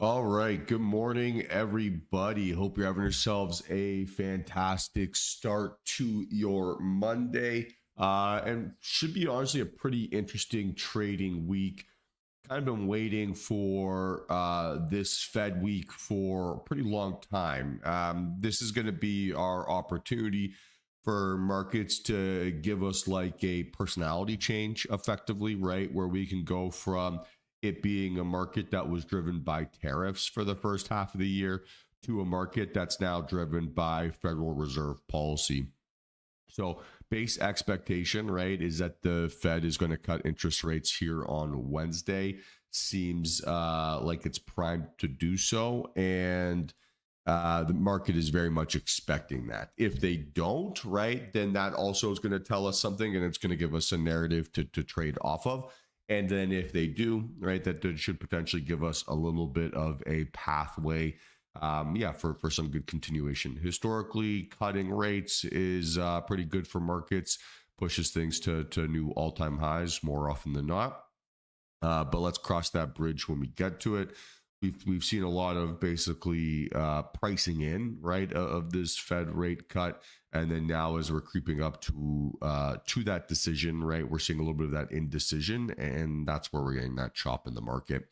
All right. Good morning, everybody. Hope you're having yourselves a fantastic start to your Monday. And should be honestly a pretty interesting trading week. Kind of been waiting for this Fed week for a pretty long time. This is going to be our opportunity for markets to give us like a personality change effectively, right? Where we can go from it being a market that was driven by tariffs for the first half of the year to a market that's now driven by Federal Reserve policy. So, base expectation, right, is that the Fed is going to cut interest rates here on Wednesday. Seems like it's primed to do so. And the market is very much expecting that. If they don't, right, then that also is going to tell us something and it's going to give us a narrative to trade off of. And then if they do, right, that should potentially give us a little bit of a pathway, for some good continuation. Historically, cutting rates is pretty good for markets, pushes things to new all-time highs more often than not. But let's cross that bridge when we get to it. We've seen a lot of basically pricing in, right, of this Fed rate cut, and then now as we're creeping up to that decision, right, we're seeing a little bit of that indecision, and that's where we're getting that chop in the market.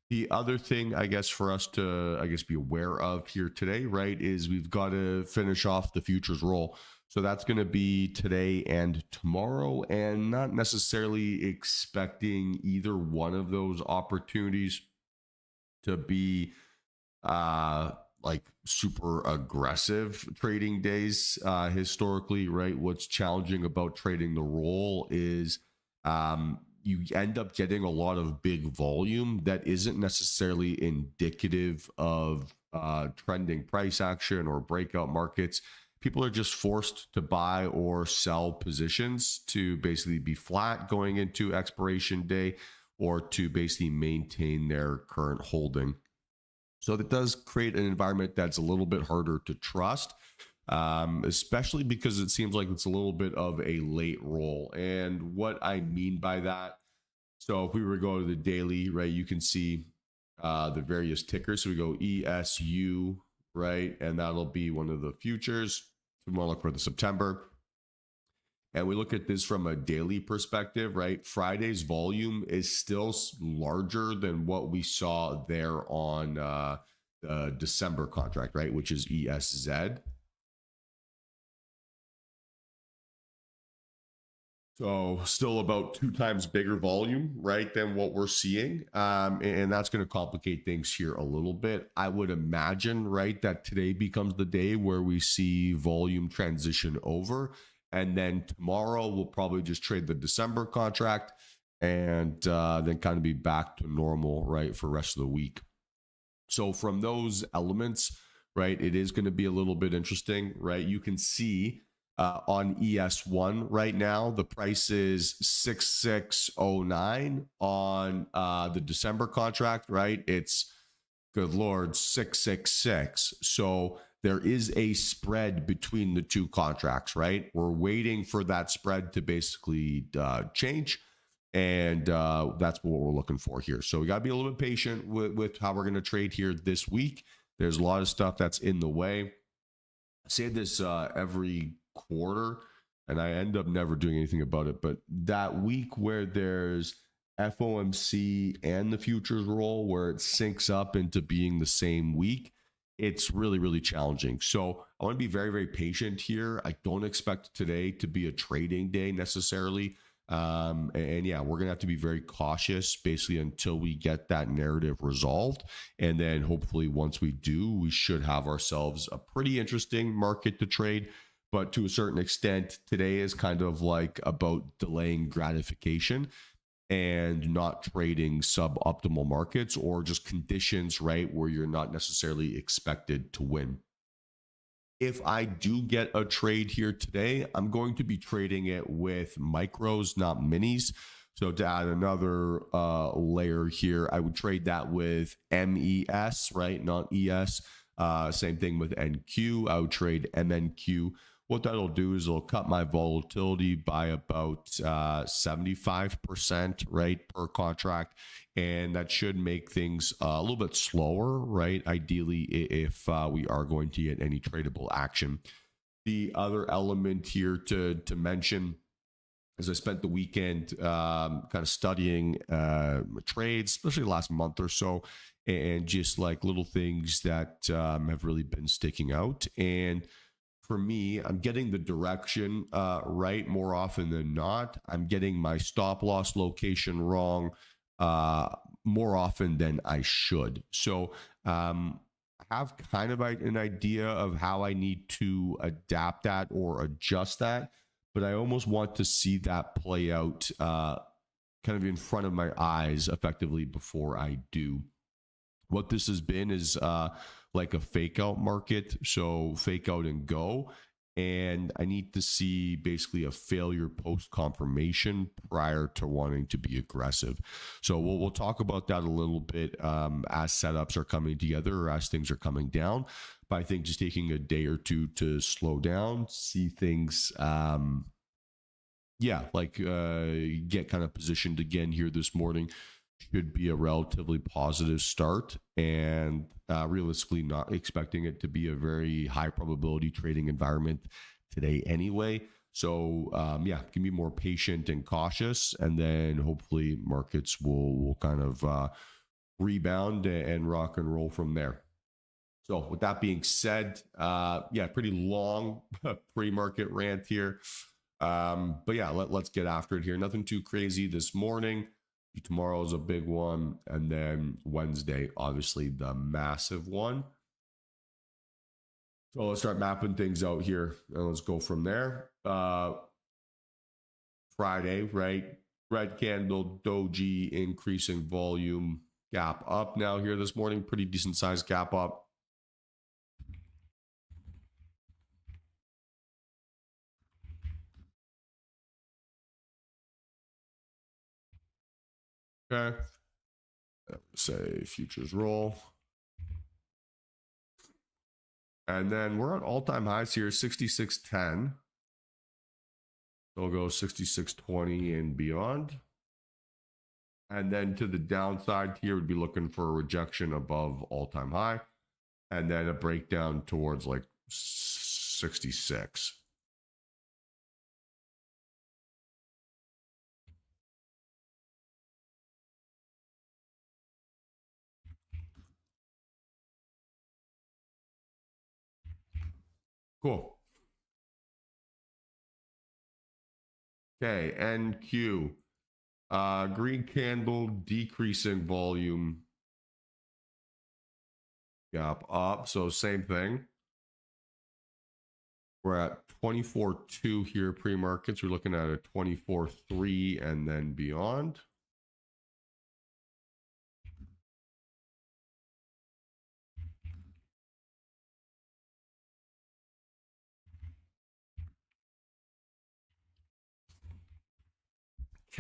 The other thing, I guess, for us to be aware of here today, right, is we've got to finish off the futures roll. So that's going to be today and tomorrow, and not necessarily expecting either one of those opportunities to be like super aggressive trading days historically, right? What's challenging about trading the roll is you end up getting a lot of big volume that isn't necessarily indicative of trending price action or breakout markets. People are just forced to buy or sell positions to basically be flat going into expiration day or to basically maintain their current holding. So that does create an environment that's a little bit harder to trust, especially because it seems like it's a little bit of a late roll. And what I mean by that, so if we were to go to the daily, right, you can see the various tickers. So we go ESU, right, and that'll be one of the futures. So we want to look for the September. And we look at this from a daily perspective, right? Friday's volume is still larger than what we saw there on the December contract, right? Which is ESZ. So still about 2 times bigger volume, right, than what we're seeing. And that's going to complicate things here a little bit. I would imagine, right, that today becomes the day where we see volume transition over. And then tomorrow we'll probably just trade the December contract and then kind of be back to normal, right, for the rest of the week. So from those elements, right, it is going to be a little bit interesting, right? You can see on ES1 right now, the price is 6609 on the December contract, right? It's, good Lord, 666. So there is a spread between the two contracts, right? We're waiting for that spread to basically change. And that's what we're looking for here. So we got to be a little bit patient with how we're going to trade here this week. There's a lot of stuff that's in the way. I say this every quarter, and I end up never doing anything about it. But that week where there's FOMC and the futures roll, where it syncs up into being the same week, it's really, really challenging. So I want to be very, very patient here. I don't expect today to be a trading day necessarily. And yeah, we're going to have to be very cautious basically until we get that narrative resolved. And then hopefully once we do, we should have ourselves a pretty interesting market to trade. But to a certain extent, today is kind of like about delaying gratification and not trading suboptimal markets or just conditions, right, where you're not necessarily expected to win. If I do get a trade here today, I'm going to be trading it with micros, not minis. So to add another layer here, I would trade that with MES, right, not ES. Same thing with NQ. I would trade MNQ what that'll do is it'll cut my volatility by about 75%, right, per contract. And that should make things a little bit slower, right? Ideally, if we are going to get any tradable action. The other element here to mention is I spent the weekend kind of studying trades, especially the last month or so, and just like little things that have really been sticking out. And for me, I'm getting the direction right more often than not. I'm getting my stop loss location wrong more often than I should. So I have kind of an idea of how I need to adapt that or adjust that, but I almost want to see that play out kind of in front of my eyes effectively before I do. What this has been is like a fake out market, so fake out and go. And I need to see basically a failure post confirmation prior to wanting to be aggressive. So we'll talk about that a little bit as setups are coming together or as things are coming down. But I think just taking a day or two to slow down, see things, get kind of positioned again here this morning should be a relatively positive start, and realistically not expecting it to be a very high probability trading environment today anyway. So can be more patient and cautious, and then hopefully markets will kind of rebound and rock and roll from there. So with that being said, pretty long pre-market rant here. Let's get after it here. Nothing too crazy this morning. Tomorrow is a big one, and then Wednesday, obviously the massive one. So let's start mapping things out here, and let's go from there. Friday, right? Red candle, doji, increasing volume, gap up now here this morning. Pretty decent sized gap up. Okay. Say futures roll. And then we're at all-time highs here, 66.10. We'll go 66.20 and beyond. And then to the downside here, would be looking for a rejection above all-time high. And then a breakdown towards like 66. Cool. Okay, NQ. Green candle, decreasing volume. Gap up, so same thing. We're at 24.2 here pre-markets. We're looking at a 24.3 and then beyond.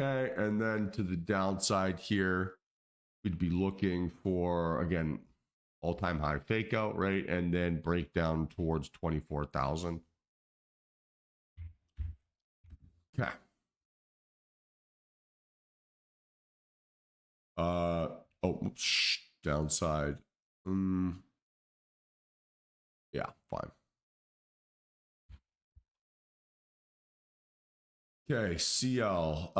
Okay, and then to the downside here, we'd be looking for, again, all-time high fake out, right? And then breakdown towards 24,000. Okay. Downside. Yeah, fine. Okay, CL,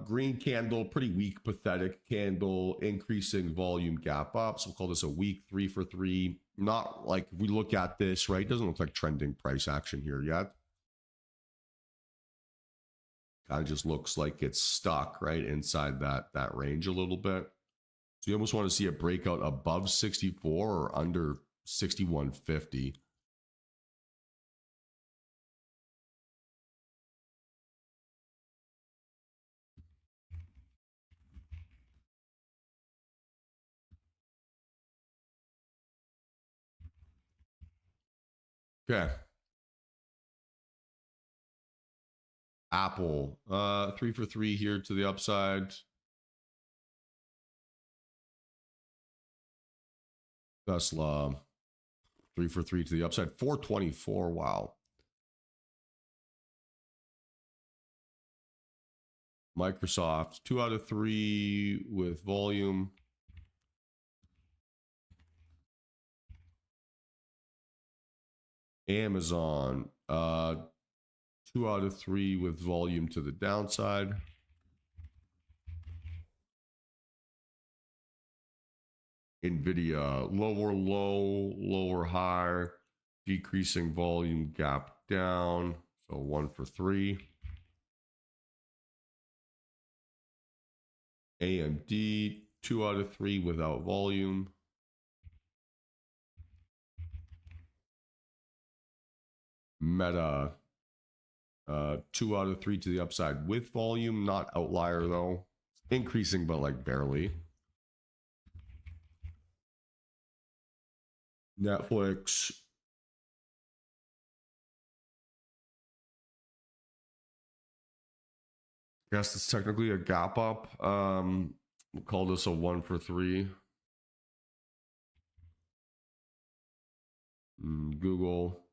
green candle, pretty weak, pathetic candle, increasing volume gap up. So we'll call this a weak 3 for 3. Not like, if we look at this, right, doesn't look like trending price action here yet. Kind of just looks like it's stuck right inside that range a little bit. So you almost want to see a breakout above 64 or under 61.50. Okay. Apple, 3 for 3 here to the upside. Tesla, 3 for 3 to the upside. 424. Wow. Microsoft, 2 out of 3 with volume. Amazon, 2 out of 3 with volume to the downside. Nvidia, lower low, lower high, decreasing volume, gap down. So 1 for 3. AMD, 2 out of 3 without volume. Meta, 2 out of 3 to the upside with volume, not outlier though. Increasing, but like barely. Netflix, I guess it's technically a gap up. We'll call this a 1 for 3. Google,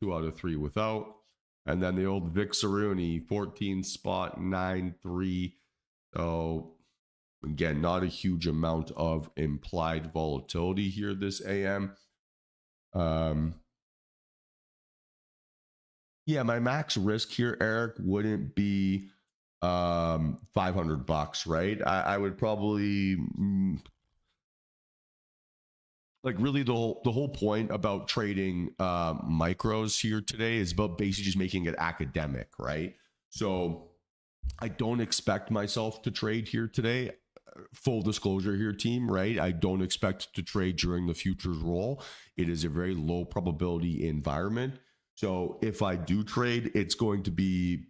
2 out of 3 without. And then the old Vixaruni, 14.93. So again, not a huge amount of implied volatility here this AM. Yeah, my max risk here, Eric, wouldn't be $500, right? I would probably like really the whole point about trading micros here today is about basically just making it academic, right? So I don't expect myself to trade here today. Full disclosure here, team, right? I don't expect to trade during the futures roll. It is a very low probability environment. So if I do trade, it's going to be,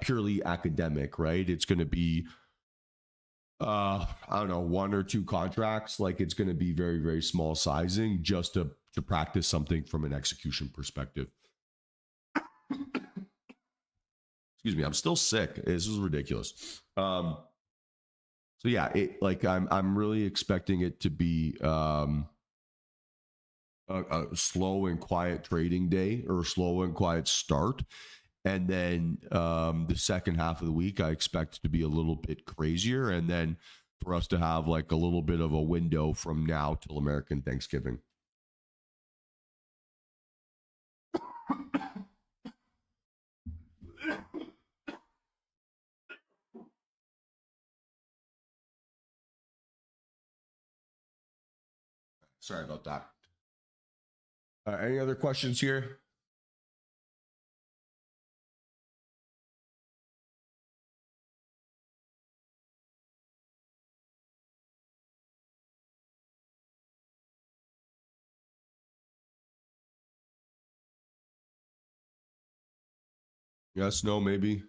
purely academic, right? It's going to be, I don't know, 1 or 2 contracts. Like it's going to be very, very small sizing just to practice something from an execution perspective. Excuse me, I'm still sick. This is ridiculous. So yeah, I'm really expecting it to be a slow and quiet trading day, or a slow and quiet start. And then the second half of the week, I expect to be a little bit crazier. And then for us to have like a little bit of a window from now till American Thanksgiving. Sorry about that. Any other questions here? Yes, no, maybe.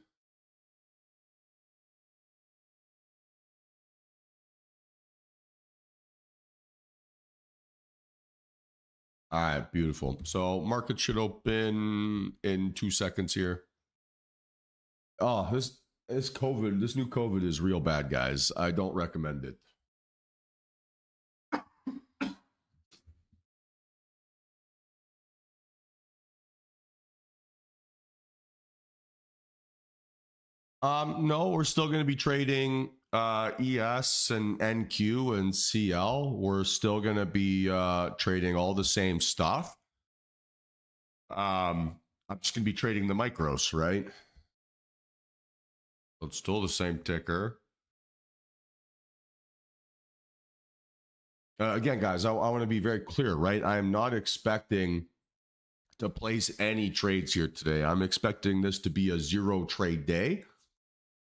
All right, beautiful. So market should open in 2 seconds here. Oh, this COVID, this new COVID is real bad, guys. I don't recommend it. No, we're still going to be trading ES and NQ and CL. We're still going to be trading all the same stuff. I'm just going to be trading the micros, right? So it's still the same ticker. Again, guys, I want to be very clear, right? I am not expecting to place any trades here today. I'm expecting this to be a 0 trade day.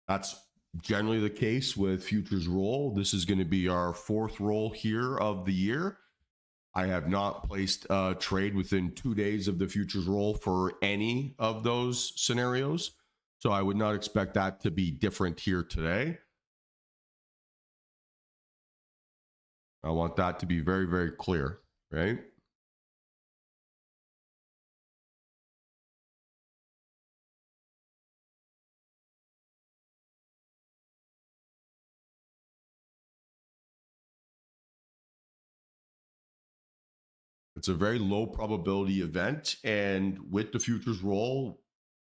That's generally the case with futures roll. This is going to be our 4th roll here of the year. I have not placed a trade within 2 days of the futures roll for any of those scenarios. So I would not expect that to be different here today. I want that to be very, very clear, right? It's a very low probability event. And with the futures roll,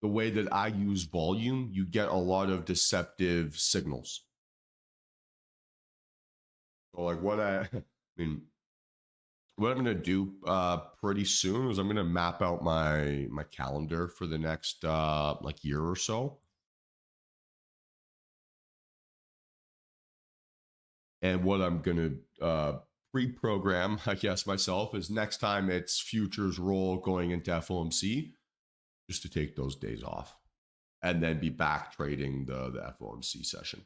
the way that I use volume, you get a lot of deceptive signals. So like what I mean, what I'm gonna do pretty soon is I'm gonna map out my calendar for the next like year or so. And what I'm gonna pre-program, I guess myself, is next time it's futures roll going into FOMC, just to take those days off and then be back trading the FOMC session.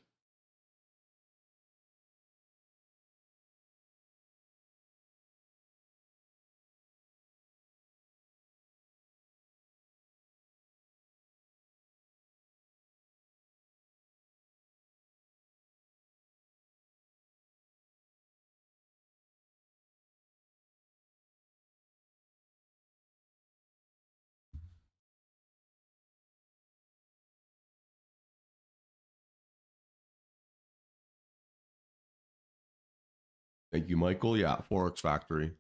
Thank you, Michael. Yeah, Forex Factory.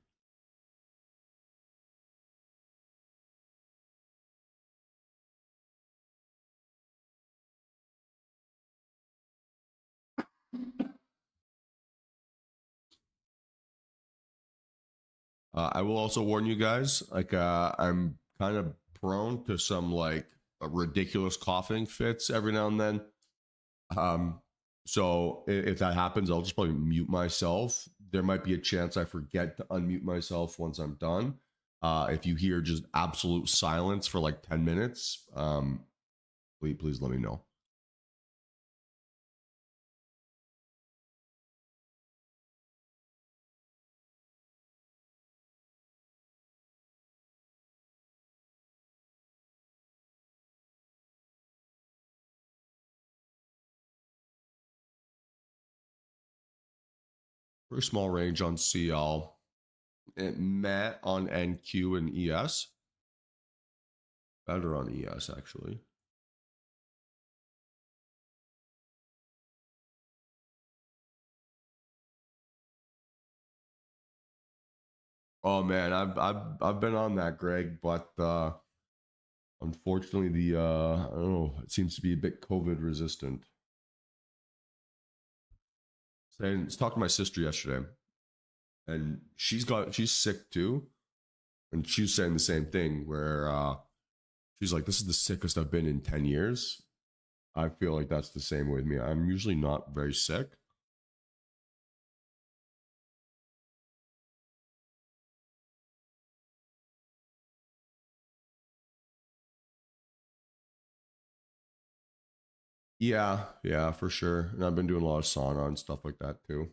I will also warn you guys, like I'm kind of prone to some like ridiculous coughing fits every now and then. Um, so if that happens, I'll just probably mute myself. There might be a chance I forget to unmute myself once I'm done. If you hear just absolute silence for like 10 minutes, please let me know. Very small range on CL. It met on NQ and ES. Better on ES, actually. Oh man, I've been on that, Greg, but unfortunately the I don't know, it seems to be a bit COVID resistant. I was talking to my sister yesterday, and she's sick too, and she's saying the same thing where she's like, "This is the sickest I've been in 10 years." I feel like that's the same with me. I'm usually not very sick. Yeah, for sure. And I've been doing a lot of sauna and stuff like that too.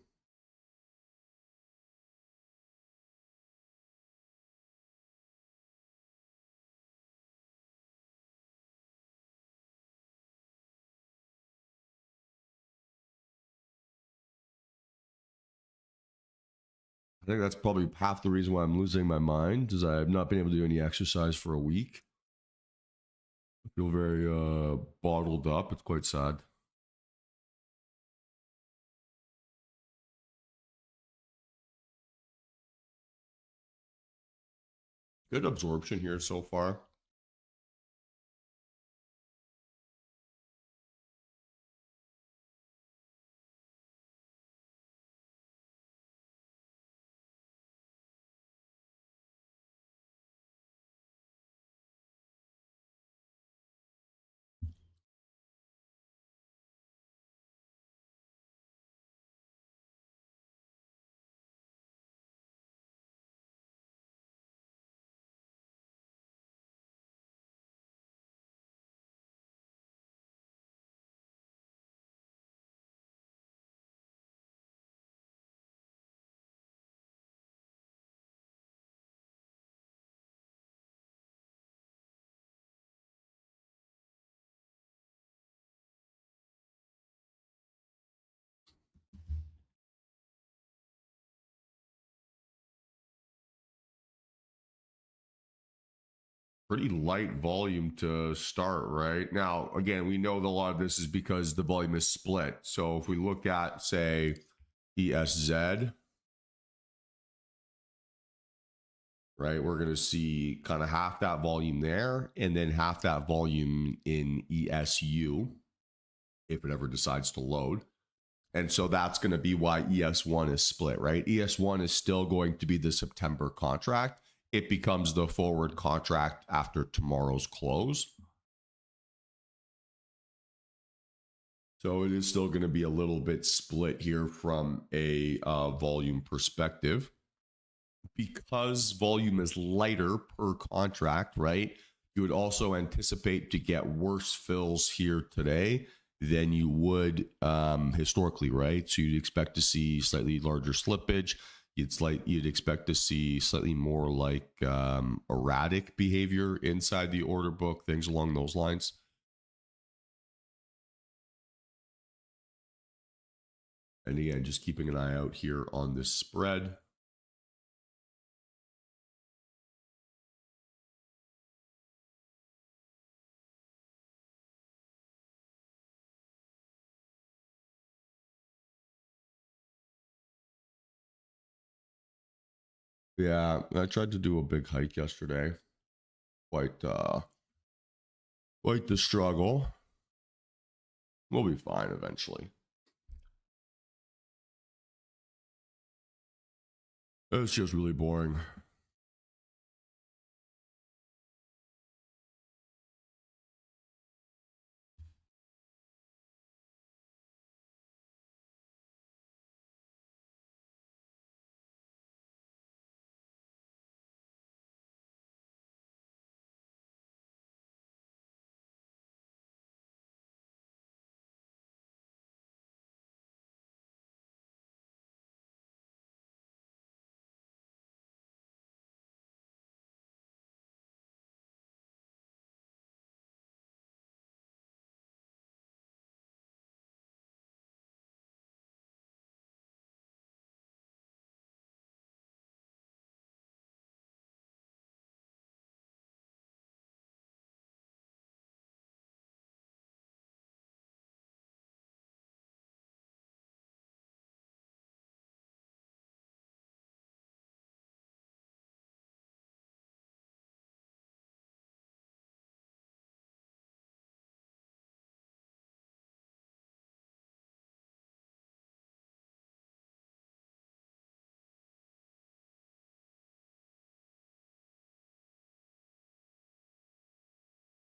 I think that's probably half the reason why I'm losing my mind is I've not been able to do any exercise for a week. I feel very bottled up. It's quite sad. Good absorption here so far. Pretty light volume to start, right? Now, again, we know that a lot of this is because the volume is split. So if we look at, say, ESZ, right? We're going to see kind of half that volume there and then half that volume in ESU if it ever decides to load. And so that's going to be why ES1 is split, right? ES1 is still going to be the September contract. It becomes the forward contract after tomorrow's close. So it is still going to be a little bit split here from a volume perspective. Because volume is lighter per contract, right? You would also anticipate to get worse fills here today than you would historically, right? So you'd expect to see slightly larger slippage. You'd expect to see slightly more like erratic behavior inside the order book, things along those lines. And again, just keeping an eye out here on this spread. Yeah, I tried to do a big hike yesterday. Quite the struggle. We'll be fine eventually. It's just really boring.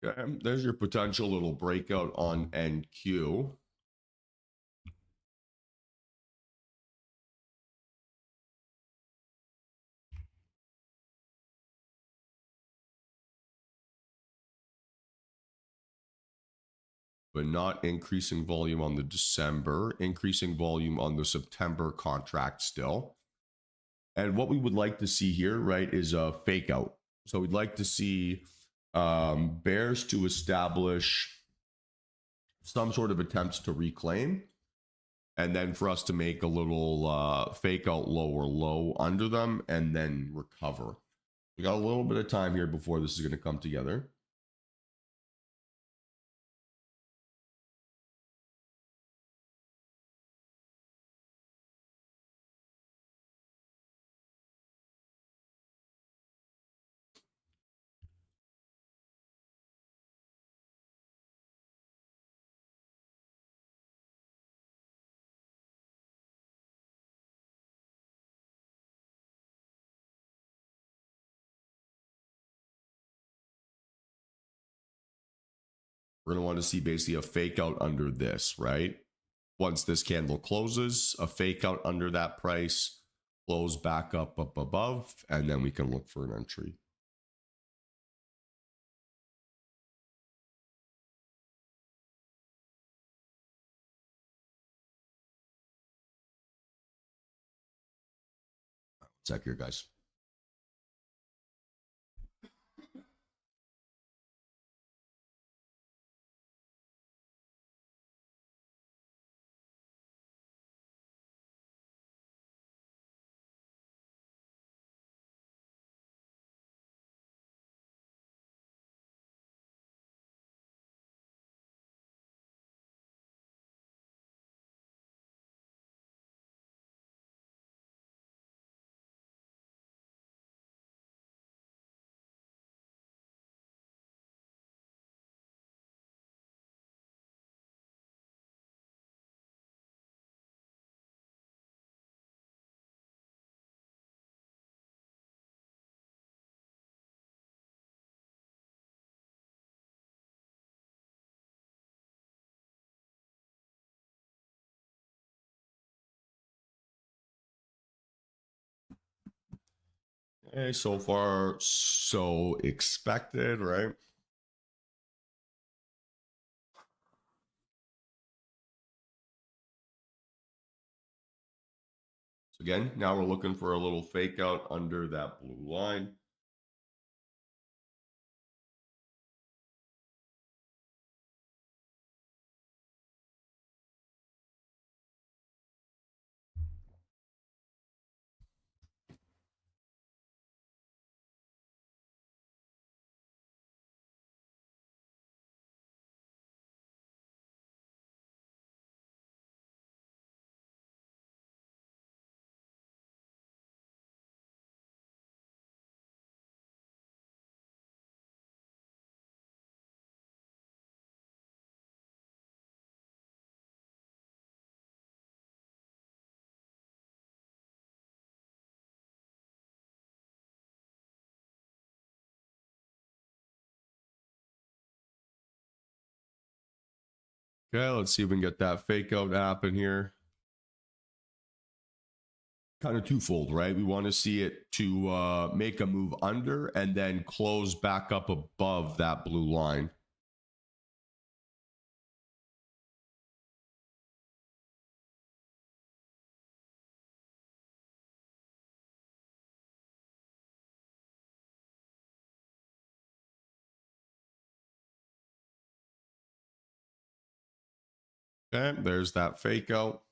Okay, there's your potential little breakout on NQ. But not increasing volume on the December, increasing volume on the September contract still. And what we would like to see here, right, is a fake out. So we'd like to see bears to establish some sort of attempts to reclaim, and then for us to make a little fake out lower low under them and then recover. We got a little bit of time here before this is going to come together. We're going to want to see basically a fake out under this, right? Once this candle closes, a fake out under that price, close back up above, and then we can look for an entry. Check here, guys. Okay, so far so expected, right? So again, now we're looking for a little fake out under that blue line. Okay, let's see if we can get that fake out happen here. Kind of twofold, right? We want to see it to make a move under and then close back up above that blue line. Okay, there's that fake out.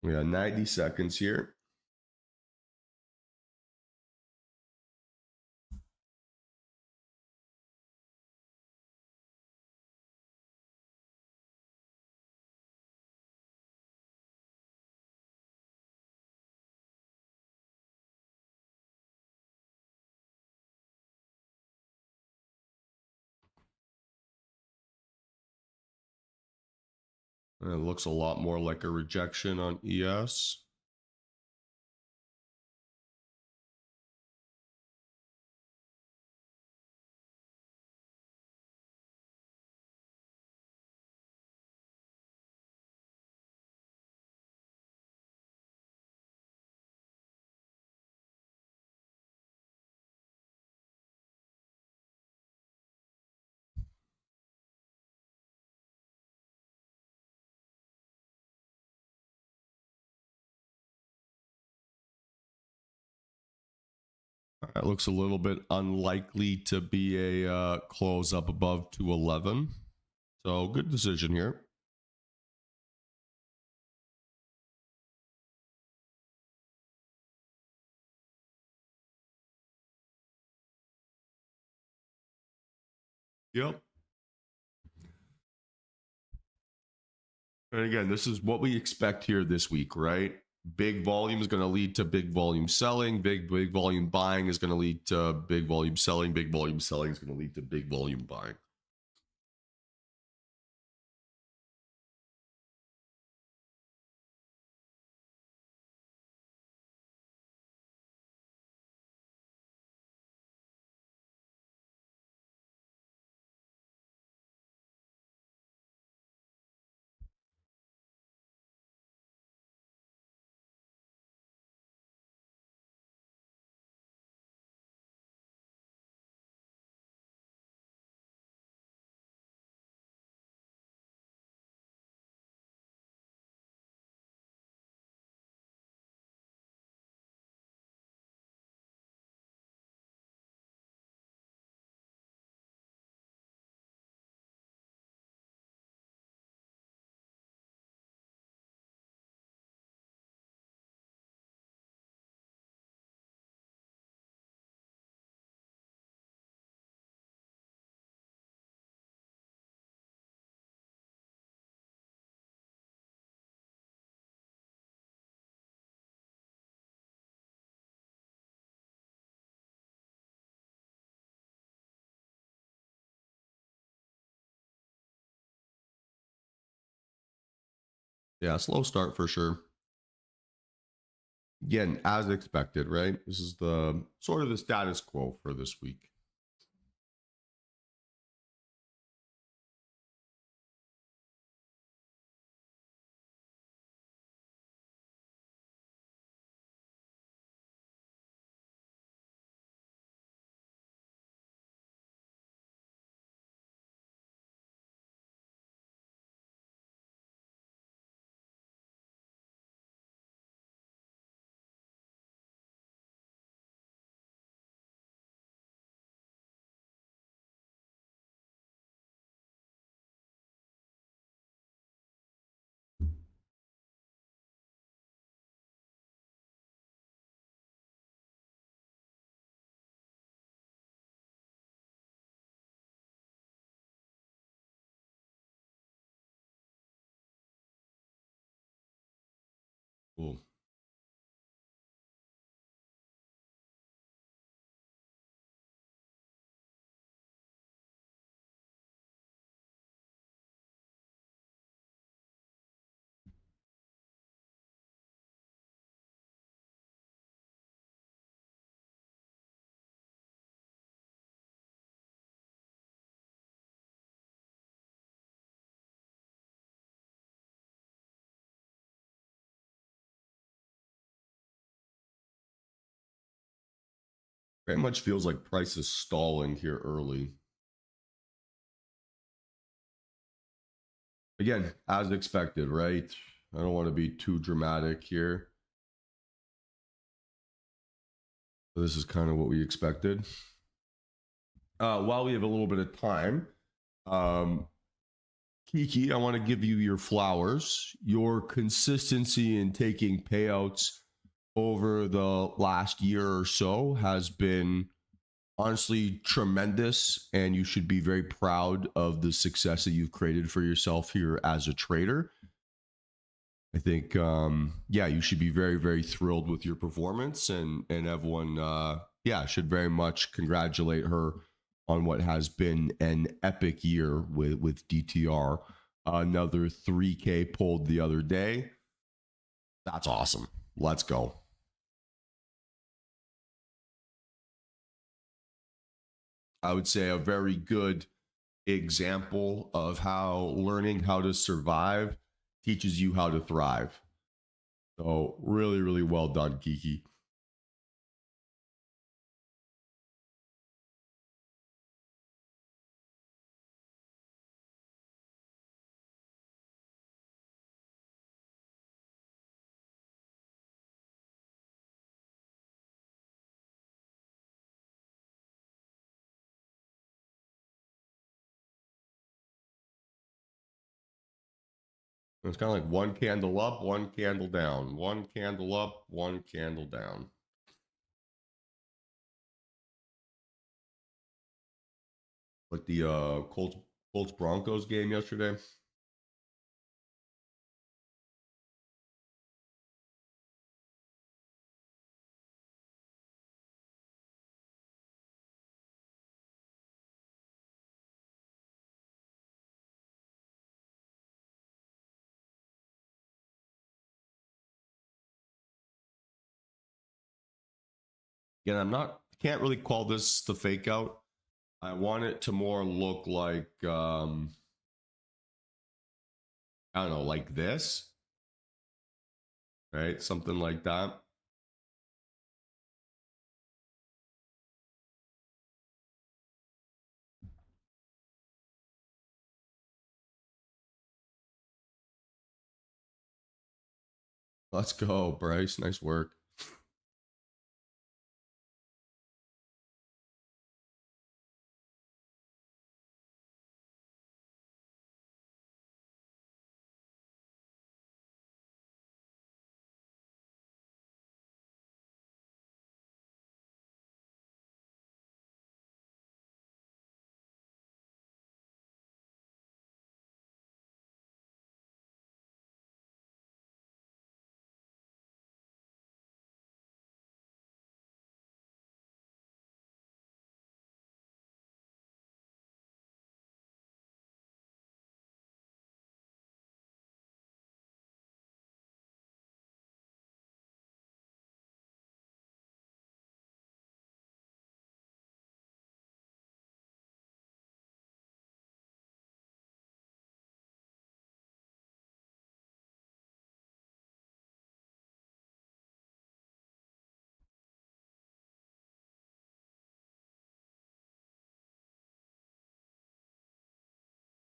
We got 90 seconds here. It looks a lot more like a rejection on ES. It looks a little bit unlikely to be a close up above 211. So good decision here. Yep. And again, this is what we expect here this week, right? Big volume is going to lead to big volume selling. Big volume buying is going to lead to big volume selling. Big volume selling is going to lead to big volume buying. Yeah, slow start for sure. Again, as expected, right? This is the sort of the status quo for this week. Cool. Very much feels like price is stalling here early. Again, as expected, right? I don't want to be too dramatic here. This is kind of what we expected. While we have a little bit of time, um, Kiki, I want to give you your flowers. Your consistency in taking payouts over the last year or so has been honestly tremendous, and you should be very proud of the success that you've created for yourself here as a trader. I think, yeah, you should be very, very thrilled with your performance, and everyone, yeah, should very much congratulate her on what has been an epic year with DTR. Another 3K pulled the other day. That's awesome. Let's go. I would say a very good example of how learning how to survive teaches you how to thrive. So really, really well done, Kiki. It's kind of like one candle up, one candle down, one candle up, one candle down. Like the Colts Broncos game yesterday. Again, can't really call this the fake out. I want it to more look like I don't know, like this, right? Something like that. Let's go, Bryce. Nice work.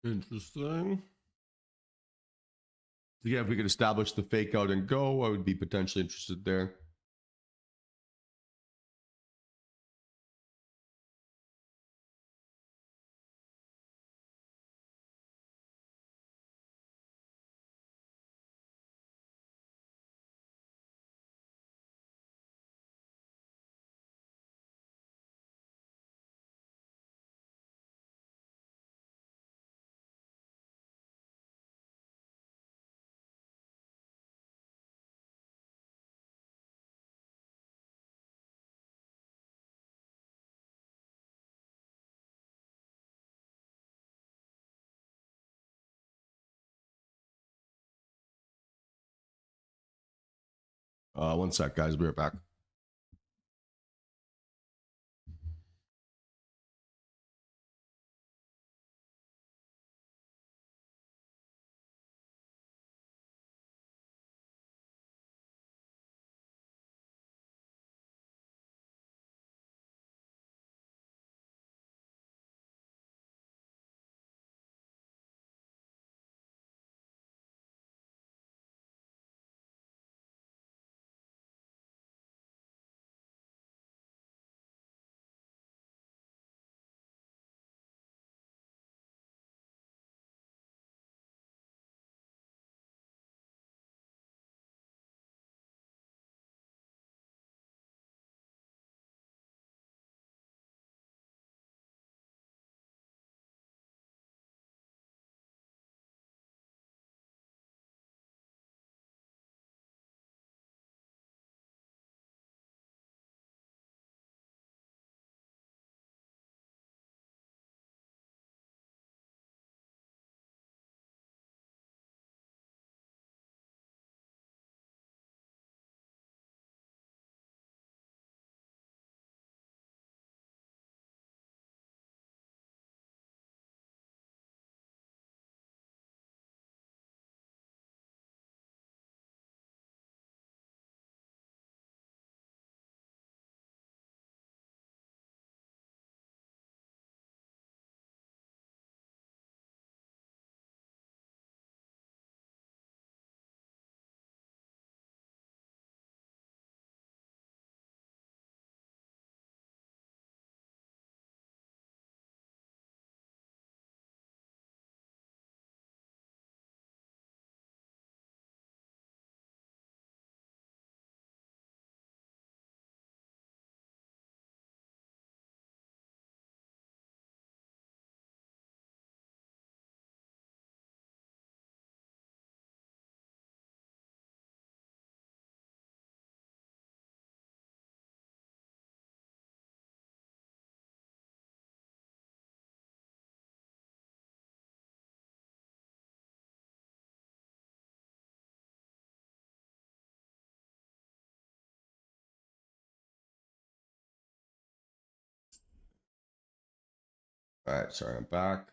Interesting. So yeah, if we could establish the fake out and go, I would be potentially interested there. One sec, guys. Be right back. All right, sorry, I'm back.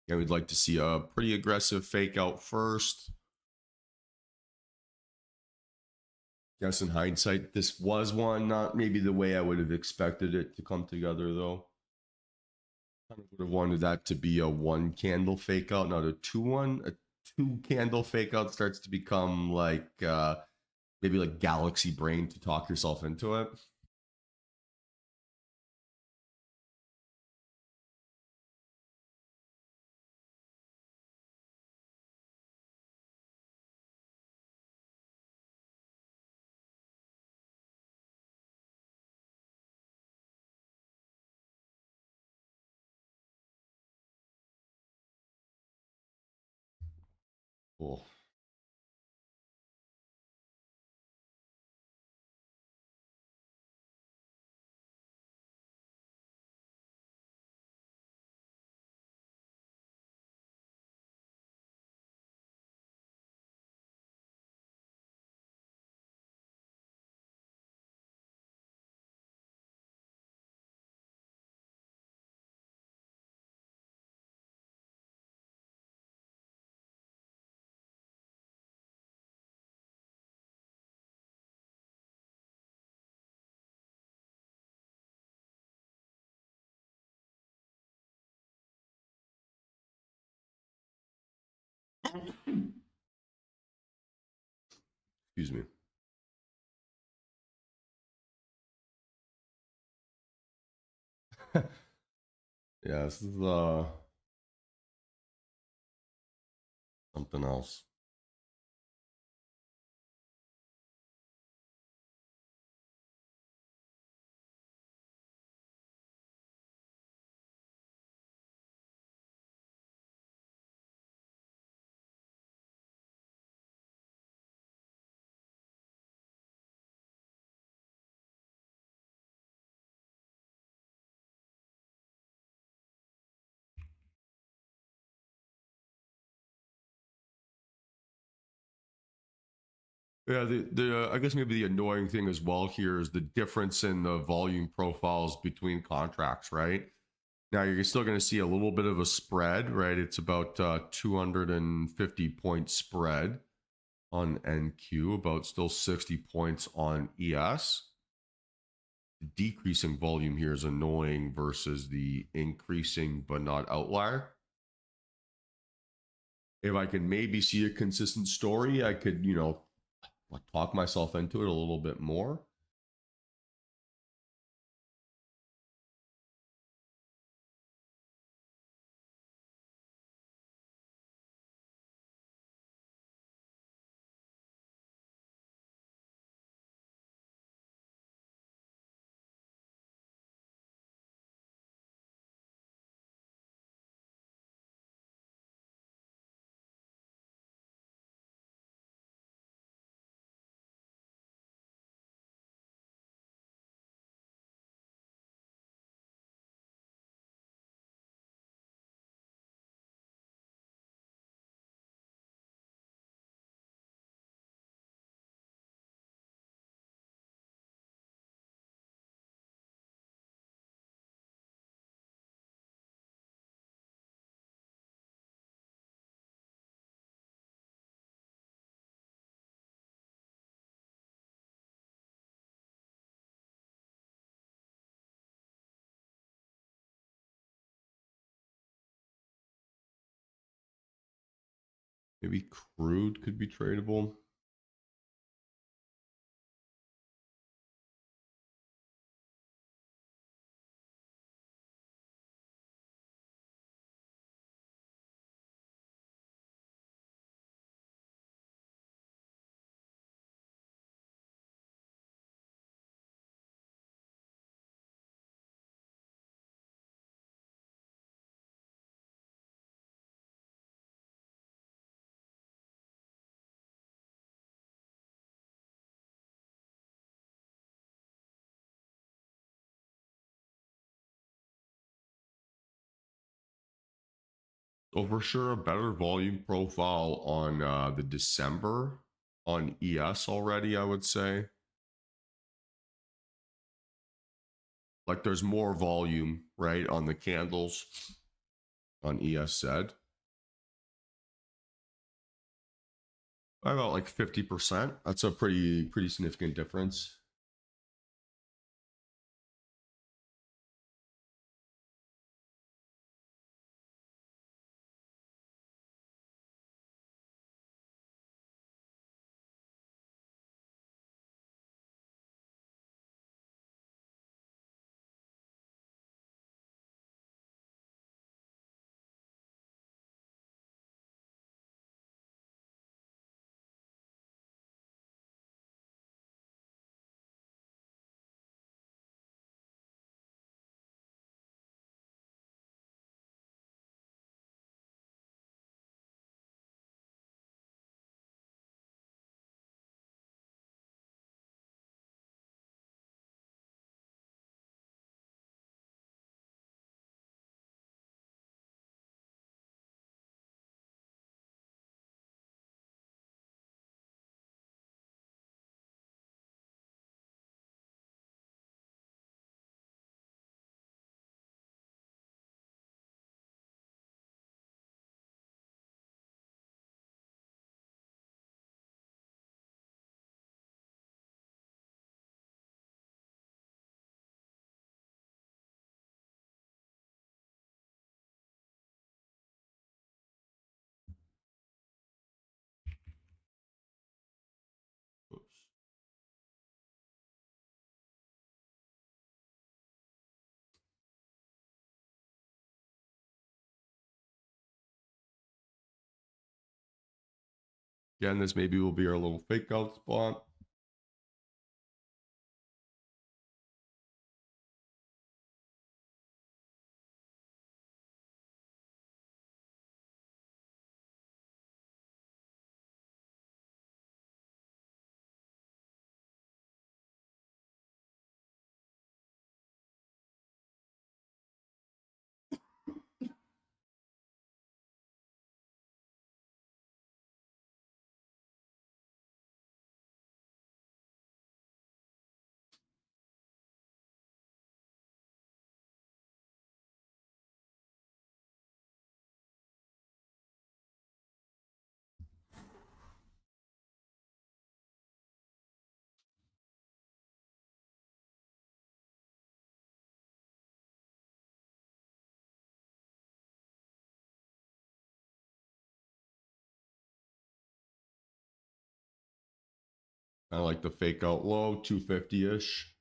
Yeah, we'd like to see a pretty aggressive fake out first. Guess in hindsight, this was one, not maybe the way I would have expected it to come together, though. Kind of would have wanted that to be a one candle fake out, not a 2-1. A two candle fake out starts to become like maybe like galaxy brain to talk yourself into it. Cool. Excuse me. Yeah, this is something else. Yeah, the I guess maybe the annoying thing as well here is the difference in the volume profiles between contracts, right? Now you're still going to see a little bit of a spread, right? It's about 250 point spread on NQ, about still 60 points on ES. The decreasing volume here is annoying versus the increasing but not outlier. If I could maybe see a consistent story, I could, talk myself into it a little bit more. Maybe crude could be tradable. So for sure, a better volume profile on the December on ES already, I would say. Like there's more volume, right, on the candles on ES said. By about like 50%. That's a pretty significant difference. Oops. Again, this maybe will be our little fake out spot. I like the fake out low, 250-ish.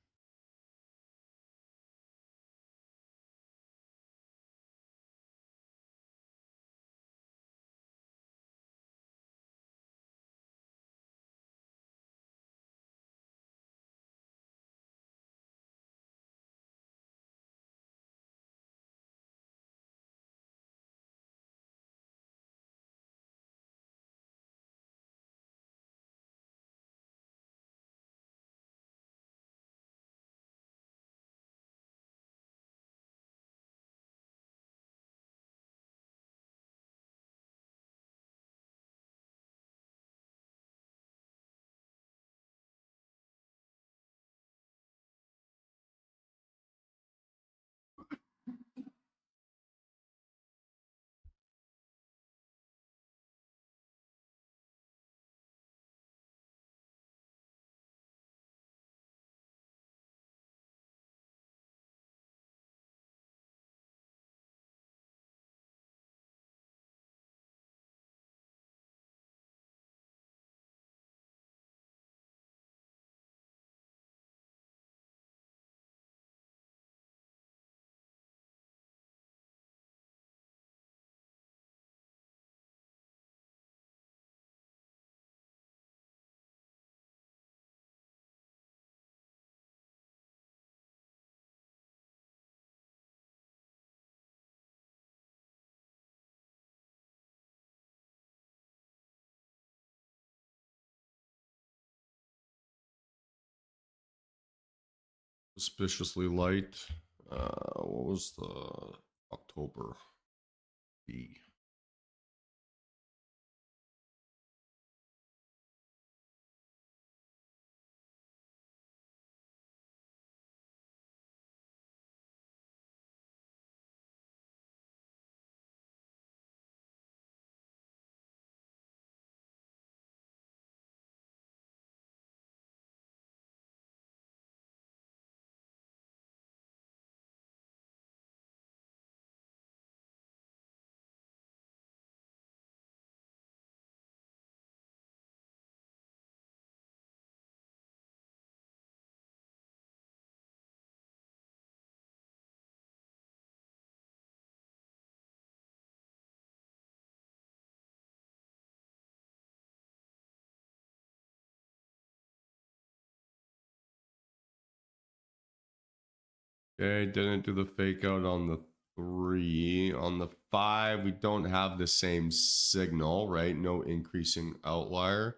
Suspiciously light. What was the October B? Okay, didn't do the fake out on the 3. On the 5, we don't have the same signal, right? No increasing outlier.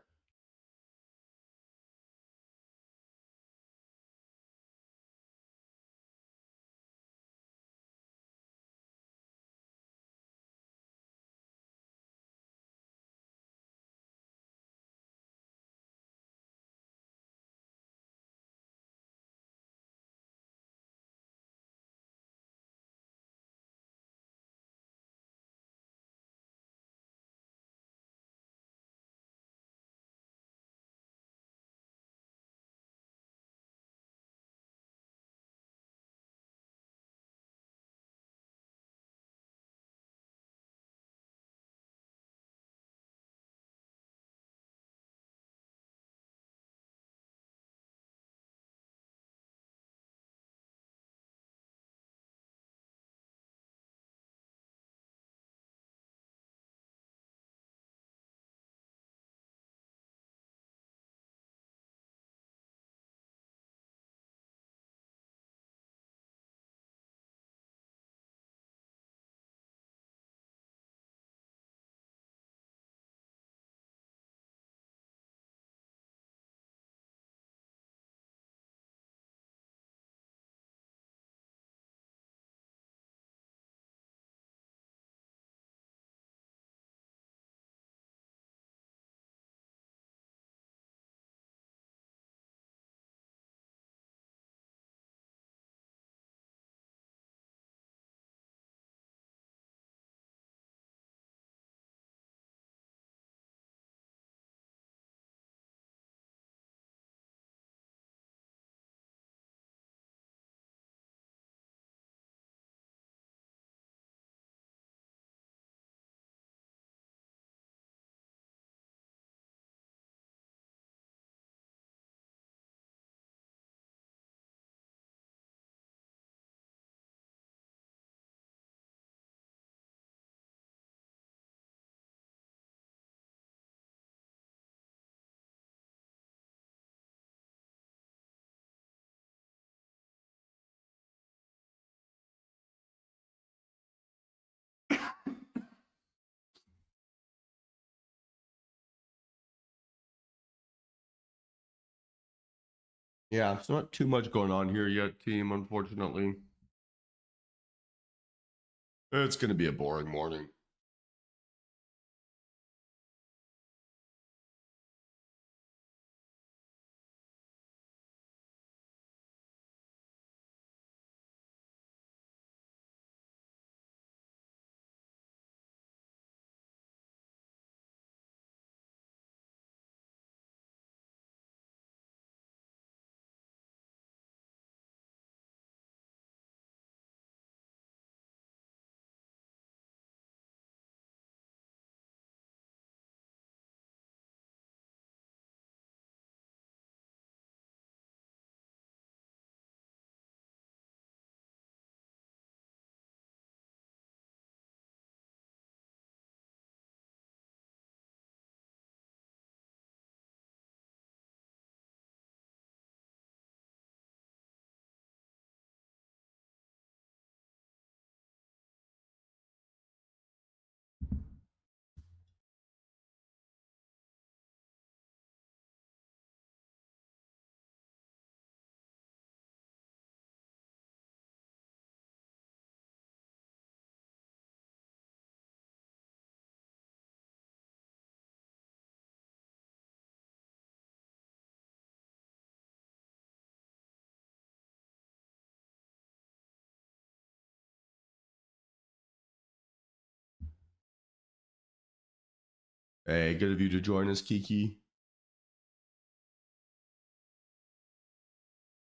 Yeah, it's not too much going on here yet, team, unfortunately. It's going to be a boring morning. Hey, good of you to join us, Kiki.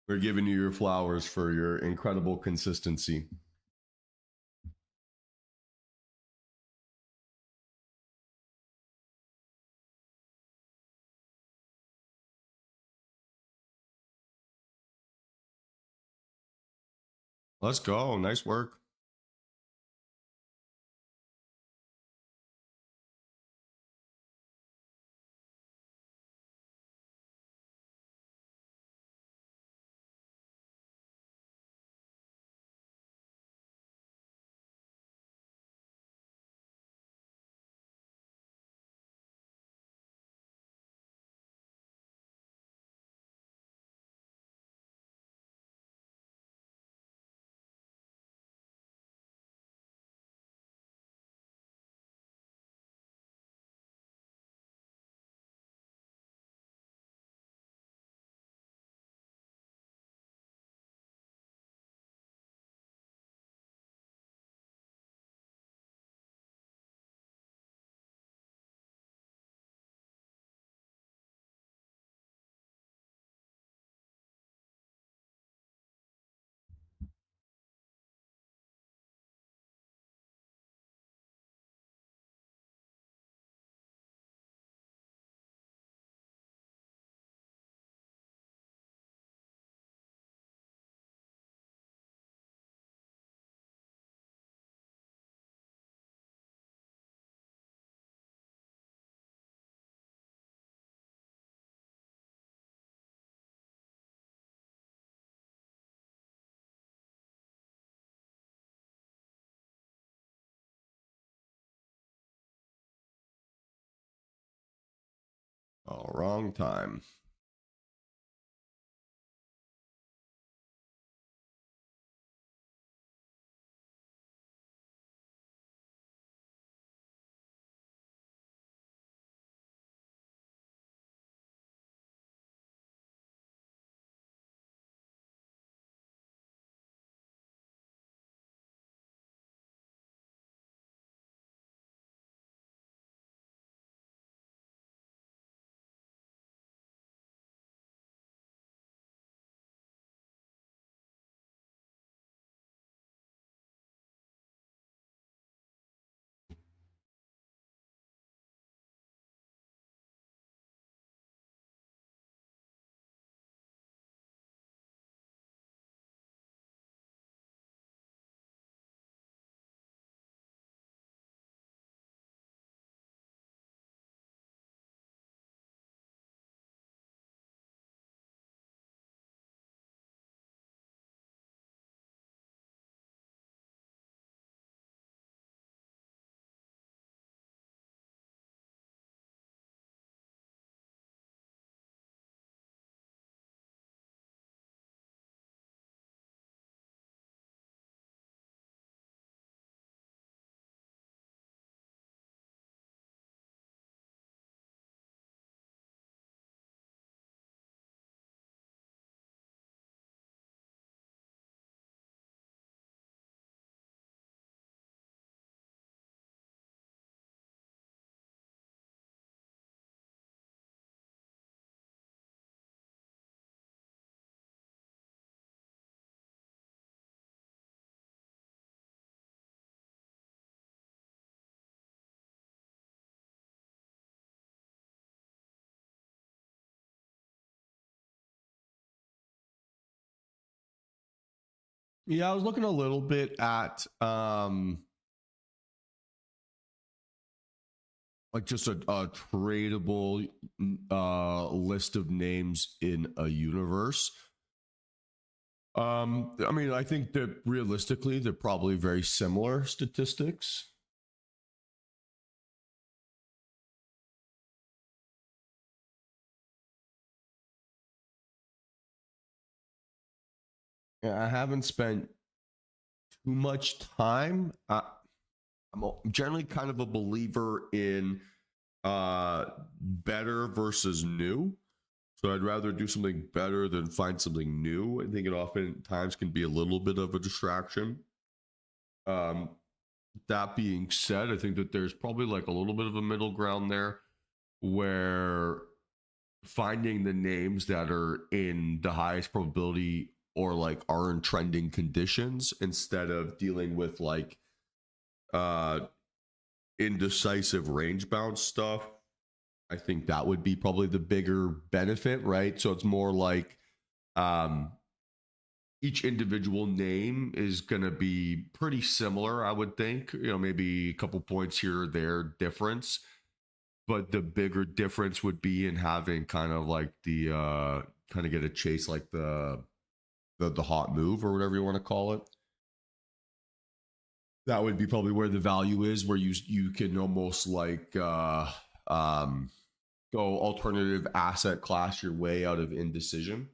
We're giving you your flowers for your incredible consistency. Let's go. Nice work. Oh, wrong time. Yeah, I was looking a little bit at like just a tradable list of names in a universe. I mean, I think that realistically, they're probably very similar statistics. Yeah, I haven't spent too much time. I'm generally kind of a believer in better versus new. So I'd rather do something better than find something new. I think it oftentimes can be a little bit of a distraction. Um, that being said, I think that there's probably like a little bit of a middle ground there where finding the names that are in the highest probability or like are in trending conditions instead of dealing with like uh indecisive range bound stuff. I think that would be probably the bigger benefit, right? So it's more like um each individual name is going to be pretty similar, I would think. You know, maybe a couple points here or there difference, but the bigger difference would be in having kind of like the kind of get a chase like the hot move or whatever you want to call it. That would be probably where the value is, where you can almost like um go alternative asset class your way out of indecision.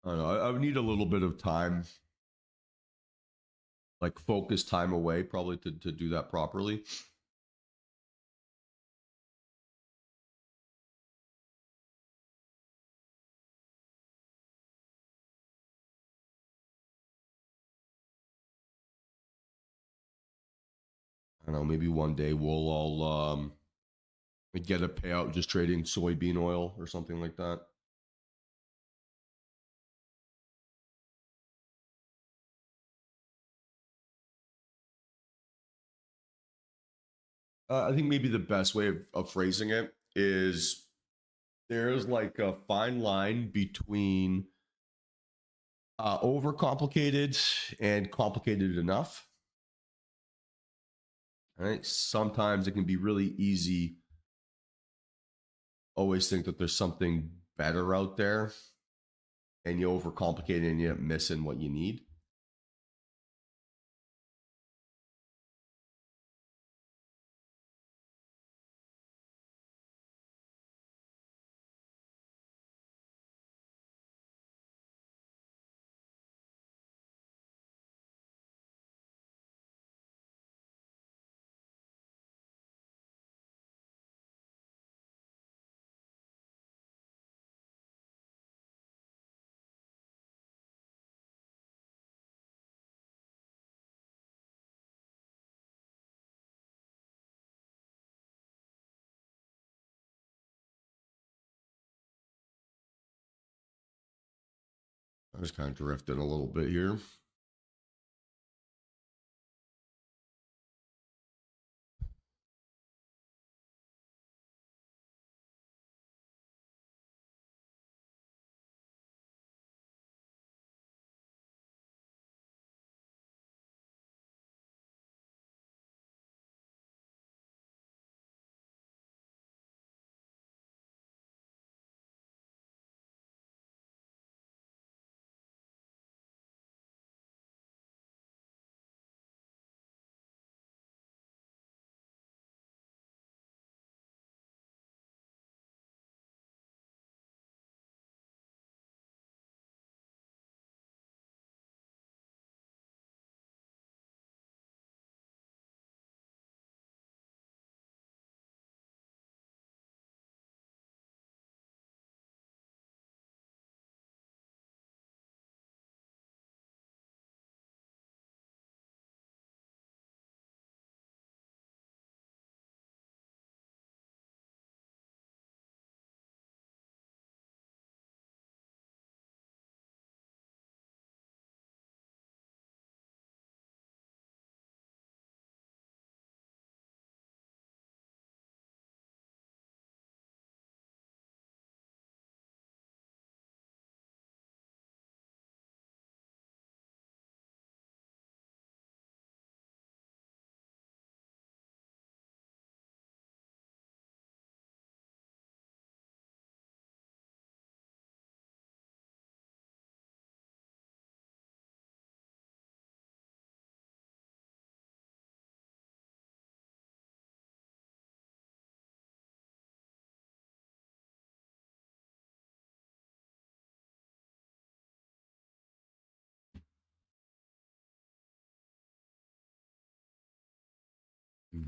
I don't know. I would need a little bit of time, like focus time away, probably to do that properly. I don't know. Maybe one day we'll all get a payout just trading soybean oil or something like that. I think maybe the best way of phrasing it is there's like a fine line between overcomplicated and complicated enough. Right? Sometimes it can be really easy. Always think that there's something better out there, and you overcomplicate it and you end up missing what you need. I was kind of drifting a little bit here.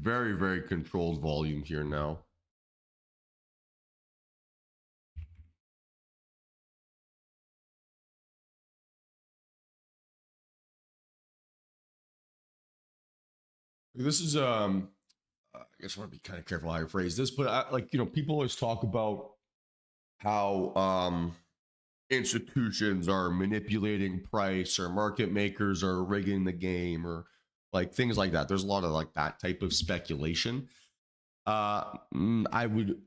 very, very controlled volume here now. This is I guess I want to be kind of careful how I phrase this, but people always talk about how institutions are manipulating price or market makers are rigging the game or like things like that. There's a lot of like that type of speculation. I would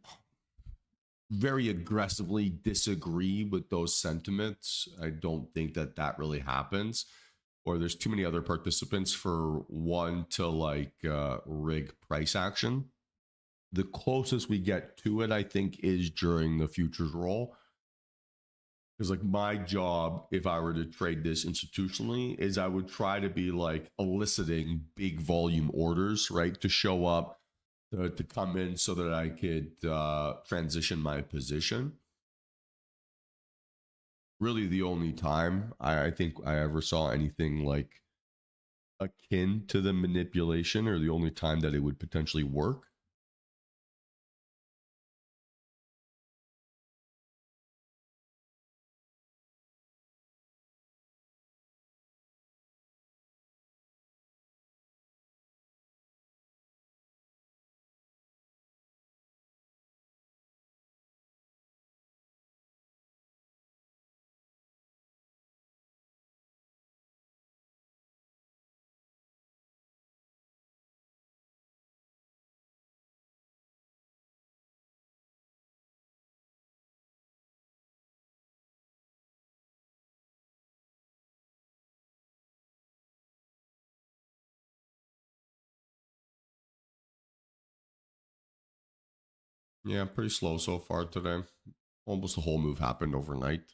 very aggressively disagree with those sentiments. I don't think that that really happens, or there's too many other participants for one to rig price action. The closest we get to it, I think, is during the futures roll. Because like my job, if I were to trade this institutionally, is I would try to be like eliciting big volume orders, right, to show up, to come in so that I could transition my position. Really, the only time I think I ever saw anything like akin to the manipulation, or the only time that it would potentially work. Yeah, pretty slow so far today. Almost the whole move happened overnight.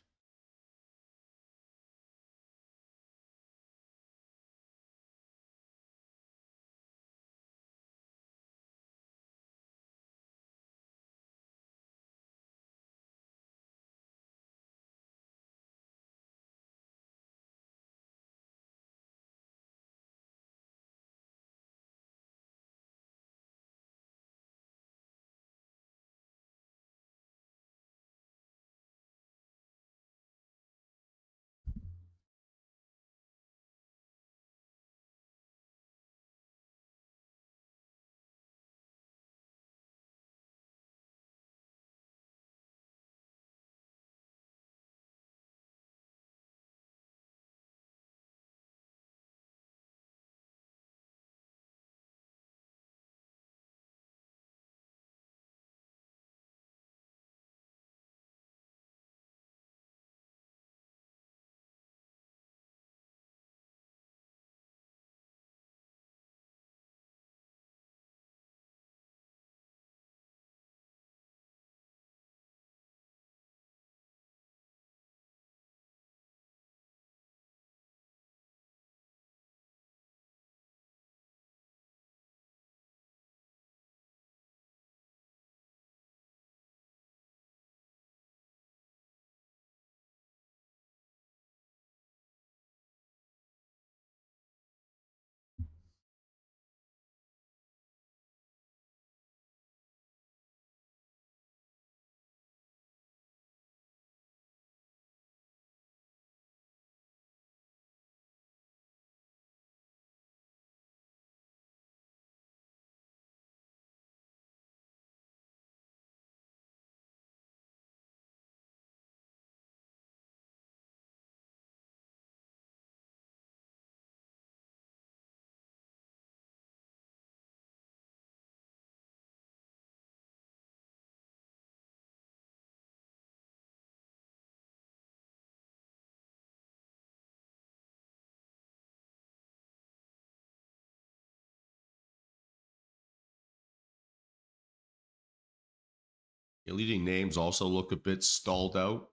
The leading names also look a bit stalled out.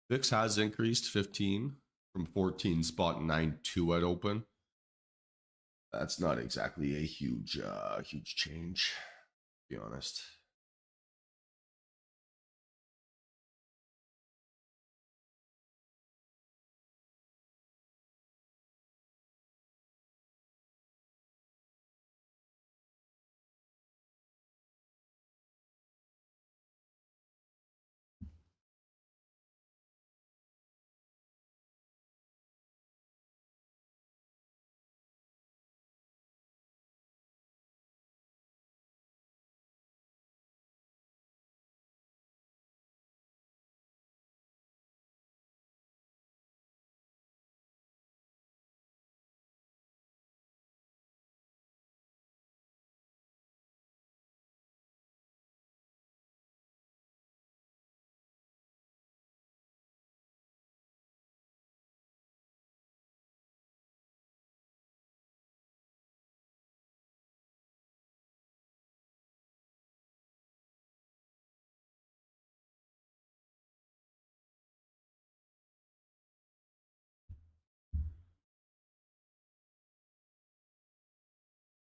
VIX has increased 15 from 14.92 at open. That's not exactly a huge change, to be honest.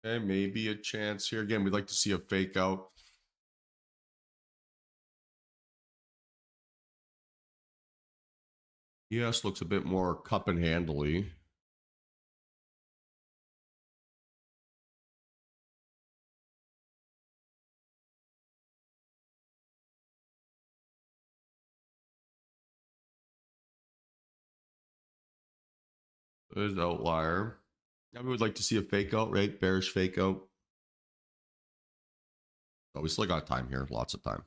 Okay, maybe a chance here. Again, we'd like to see a fake out. Yes, looks a bit more cup and handly. There's outlier. Now we would like to see a fake out, right? Bearish fake out. Oh, we still got time here. Lots of time.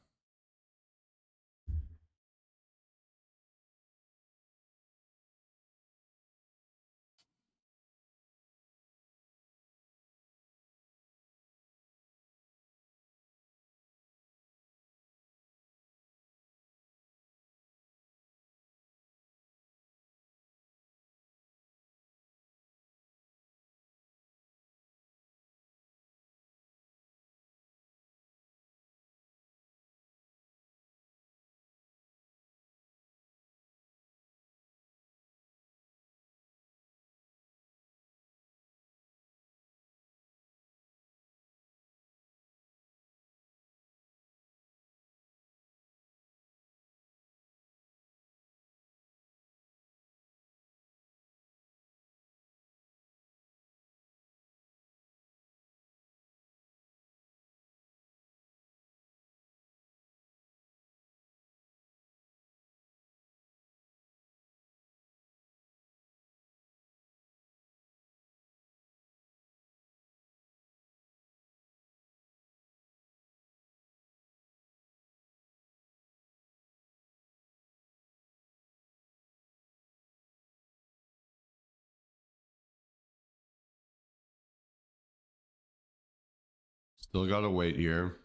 Still got to wait here.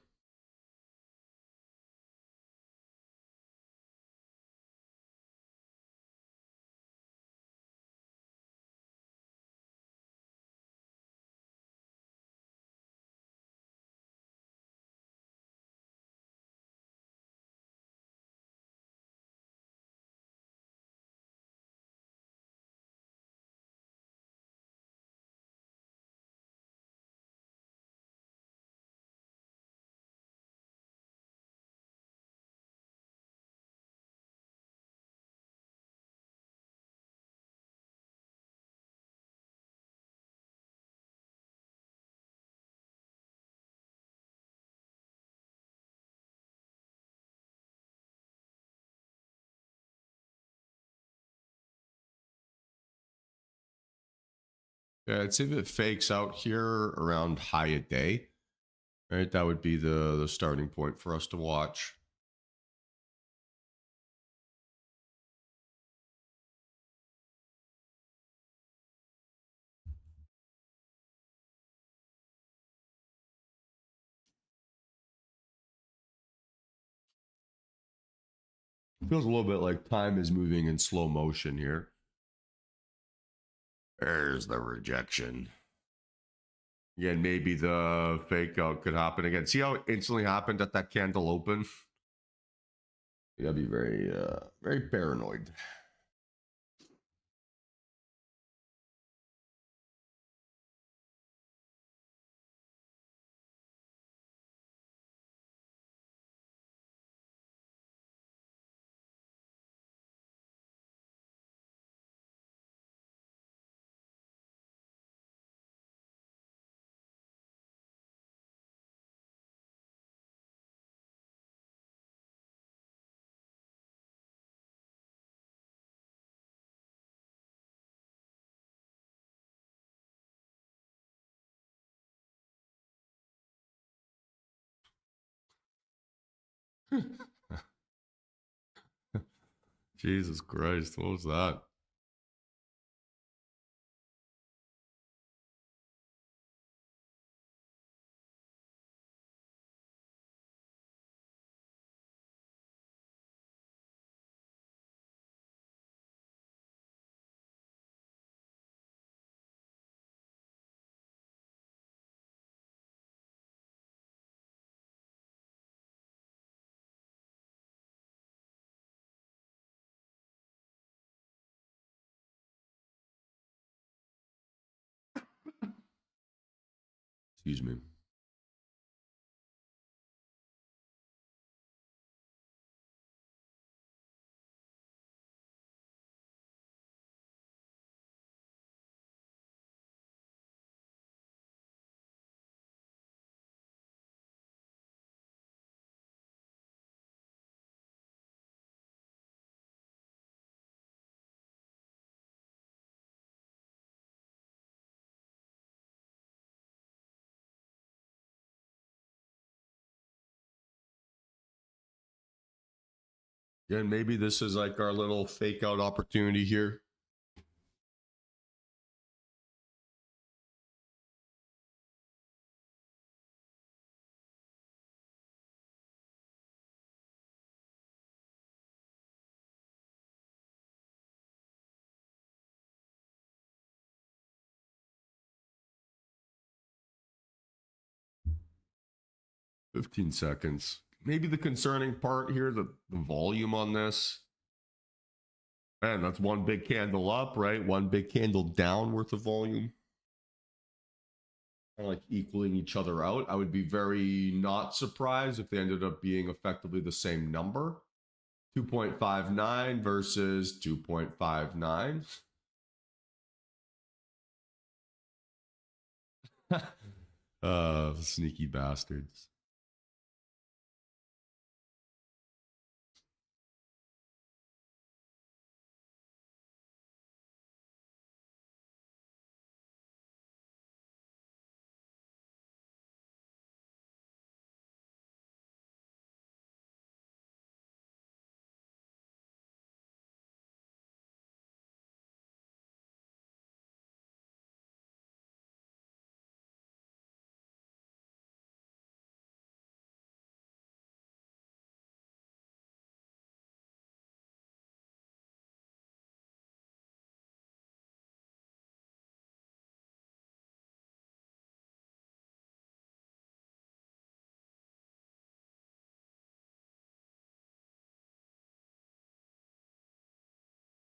Yeah, I'd say if it fakes out here around high a day, right? That would be the starting point for us to watch. Feels a little bit like time is moving in slow motion here. There's the rejection. Again, maybe the fake out could happen again. See how it instantly happened at that candle open? You gotta be very paranoid. Jesus Christ, what was that? Excuse me. Again, maybe this is like our little fake out opportunity here. Fifteen seconds. Maybe the concerning part here, the volume on this. Man, that's one big candle up, right? One big candle down worth of volume. Kind of like equaling each other out. I would be very not surprised if they ended up being effectively the same number. 2.59 versus 2.59. Sneaky bastards.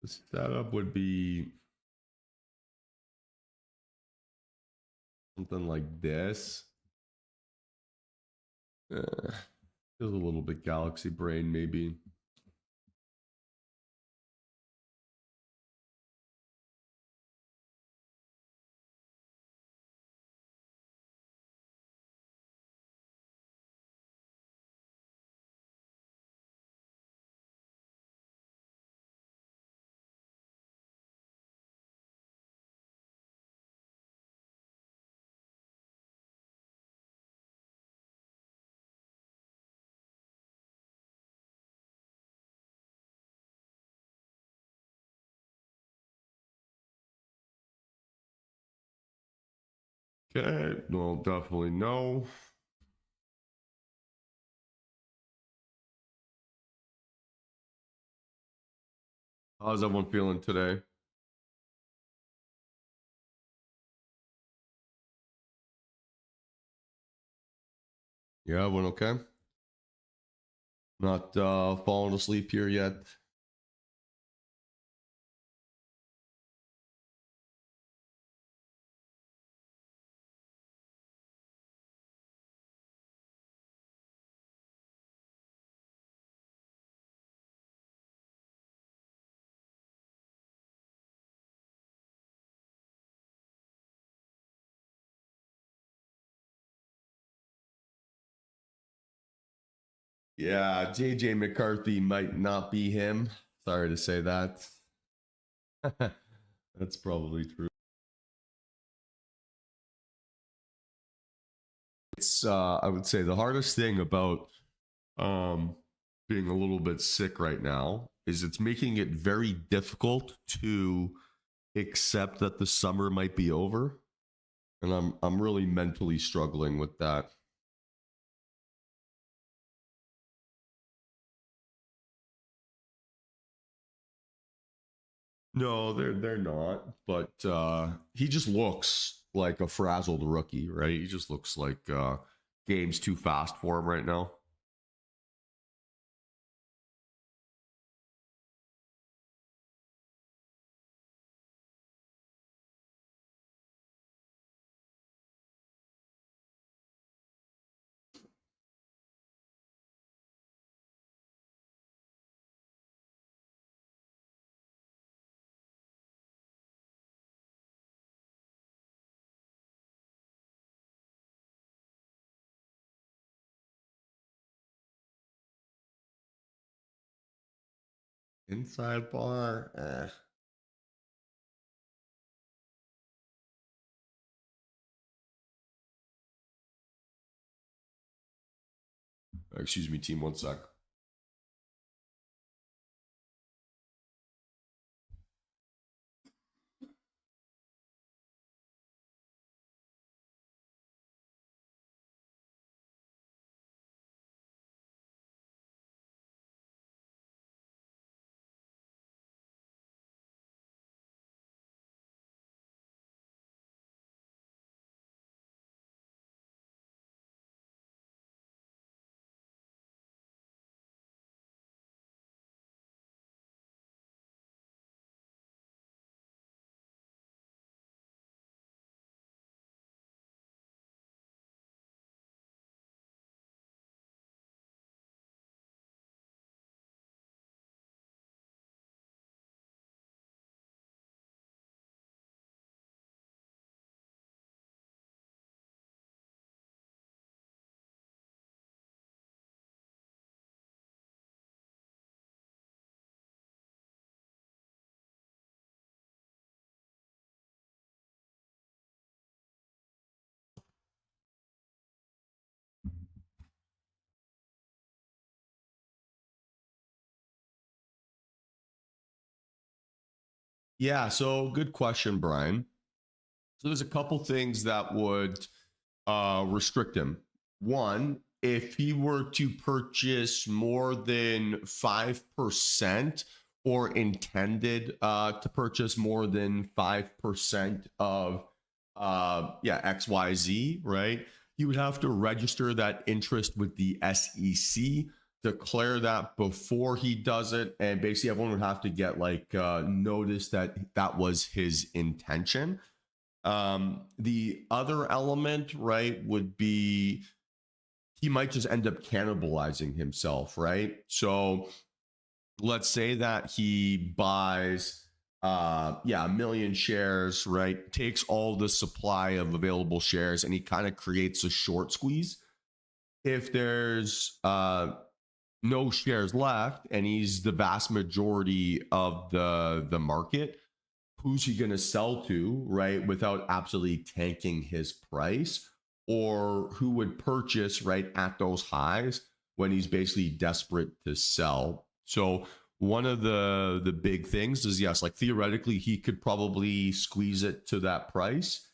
The setup would be something like this. Feels a little bit galaxy brain, maybe. Okay, well, definitely no. How's everyone feeling today? Yeah, everyone okay? Not falling asleep here yet. Yeah, JJ McCarthy might not be him. Sorry to say that. That's probably true. It's I would say the hardest thing about being a little bit sick right now is it's making it very difficult to accept that the summer might be over. And I'm really mentally struggling with that. No, they're not. But he just looks like a frazzled rookie, right? He just looks like game's too fast for him right now. Inside bar. Excuse me, team. One sec. Yeah, so good question, Brian. So there's a couple things that would restrict him. One, if he were to purchase more than 5% or intended to purchase more than 5% of XYZ, right? He would have to register that interest with the SEC, declare that before he does it, and basically everyone would have to get like notice that that was his intention. The other element, right, would be he might just end up cannibalizing himself, right? So let's say that he buys a million shares, right? Takes all the supply of available shares and he kind of creates a short squeeze. If there's no shares left and he's the vast majority of the market, who's he going to sell to, right, without absolutely tanking his price? Or who would purchase, right, at those highs when he's basically desperate to sell? So one of the big things is, yes, like theoretically he could probably squeeze it to that price,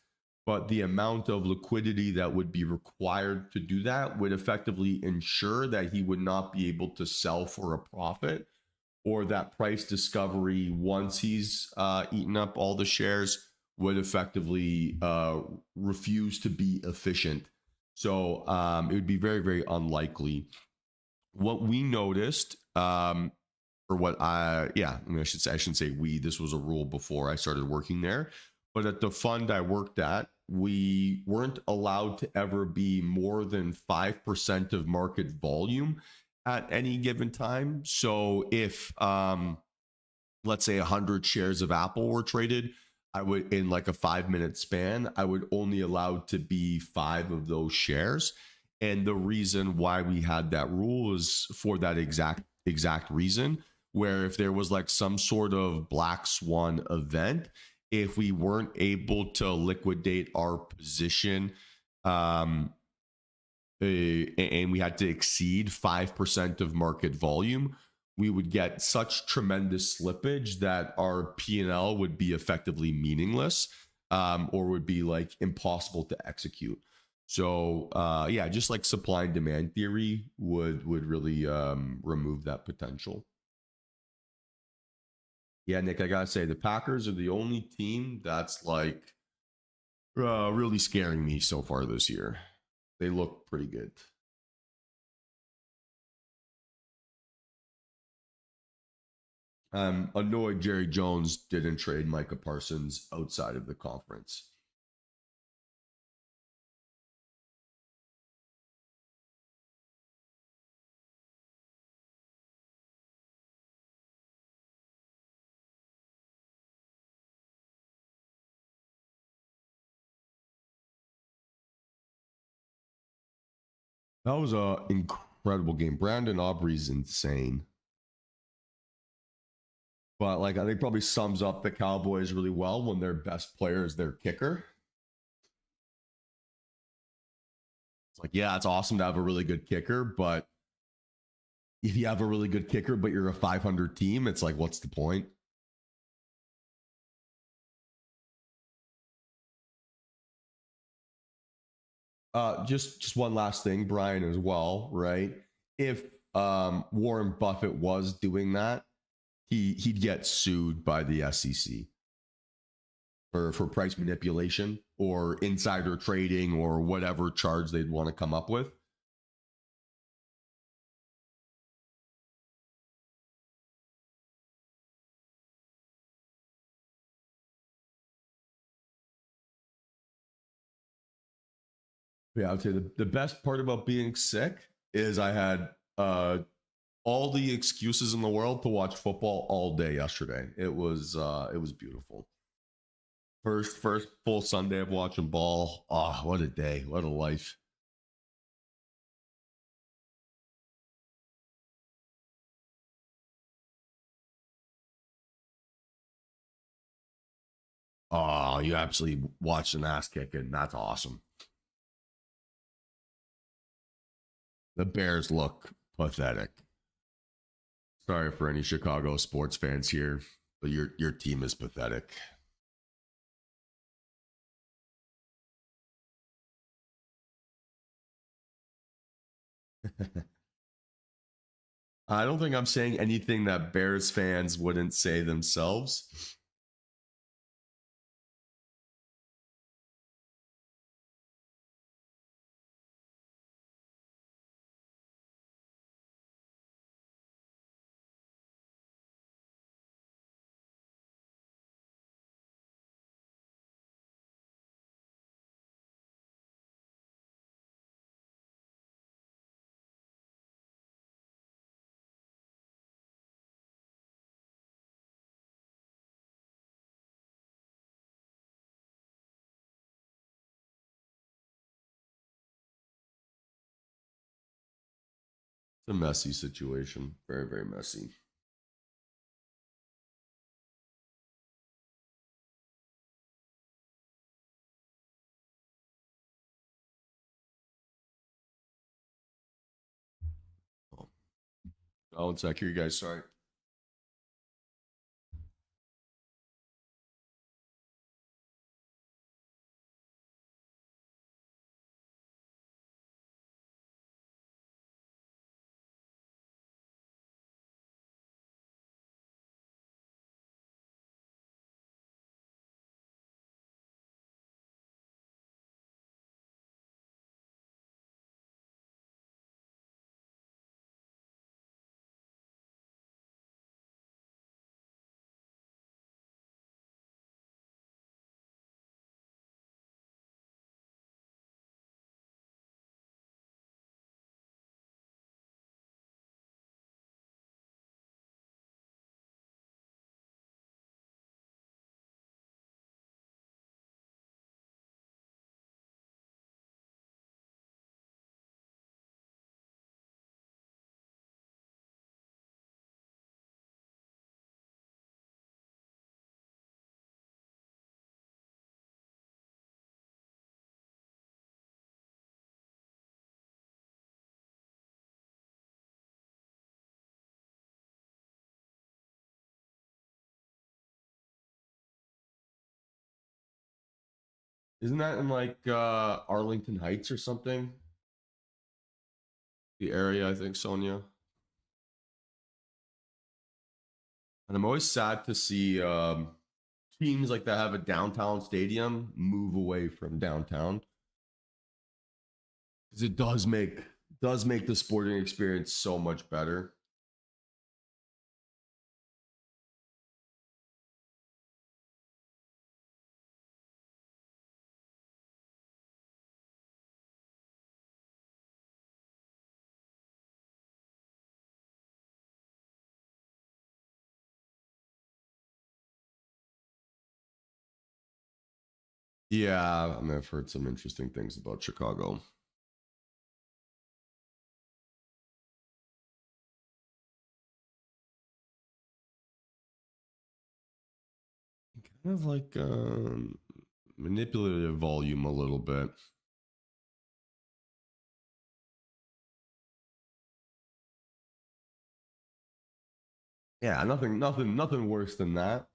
but the amount of liquidity that would be required to do that would effectively ensure that he would not be able to sell for a profit, or that price discovery once he's eaten up all the shares would effectively refuse to be efficient. So it would be very, very unlikely. What we noticed, or what I shouldn't say we, this was a rule before I started working there, but at the fund I worked at, we weren't allowed to ever be more than 5% of market volume at any given time. So if let's say 100 shares of Apple were traded, I would, in like a 5-minute span, I would only allowed to be 5 of those shares. And the reason why we had that rule is for that exact reason, where if there was like some sort of black swan event, if we weren't able to liquidate our position, and we had to exceed 5% of market volume, we would get such tremendous slippage that our P&L would be effectively meaningless, or would be like impossible to execute. So just like supply and demand theory would really remove that potential. Yeah, Nick, I gotta say the Packers are the only team that's like really scaring me so far this year. They look pretty good. I'm annoyed Jerry Jones didn't trade Micah Parsons outside of the conference. That was an incredible game. Brandon Aubrey's insane. But like I think probably sums up the Cowboys really well when their best player is their kicker. It's like, yeah, it's awesome to have a really good kicker, but if you have a really good kicker, but you're a 500 team, it's like, what's the point? Just one last thing, Brian, as well, right? If Warren Buffett was doing that, he'd get sued by the SEC for price manipulation or insider trading or whatever charge they'd want to come up with. Yeah, I would say the best part about being sick is I had all the excuses in the world to watch football all day yesterday. It was beautiful. First full Sunday of watching ball. Oh, what a day. What a life. Oh, you absolutely watched an ass kicking. That's awesome. The Bears look pathetic. Sorry for any Chicago sports fans here, but your team is pathetic. I don't think I'm saying anything that Bears fans wouldn't say themselves. It's a messy situation. Very, very messy. Oh, one sec here, you guys. Sorry. Isn't that in like Arlington Heights or something? The area, I think, Sonia. And I'm always sad to see teams like that have a downtown stadium move away from downtown because it does make the sporting experience so much better. Yeah, I mean, I've heard some interesting things about Chicago. kind of like manipulative volume a little bit. Yeah, nothing worse than that.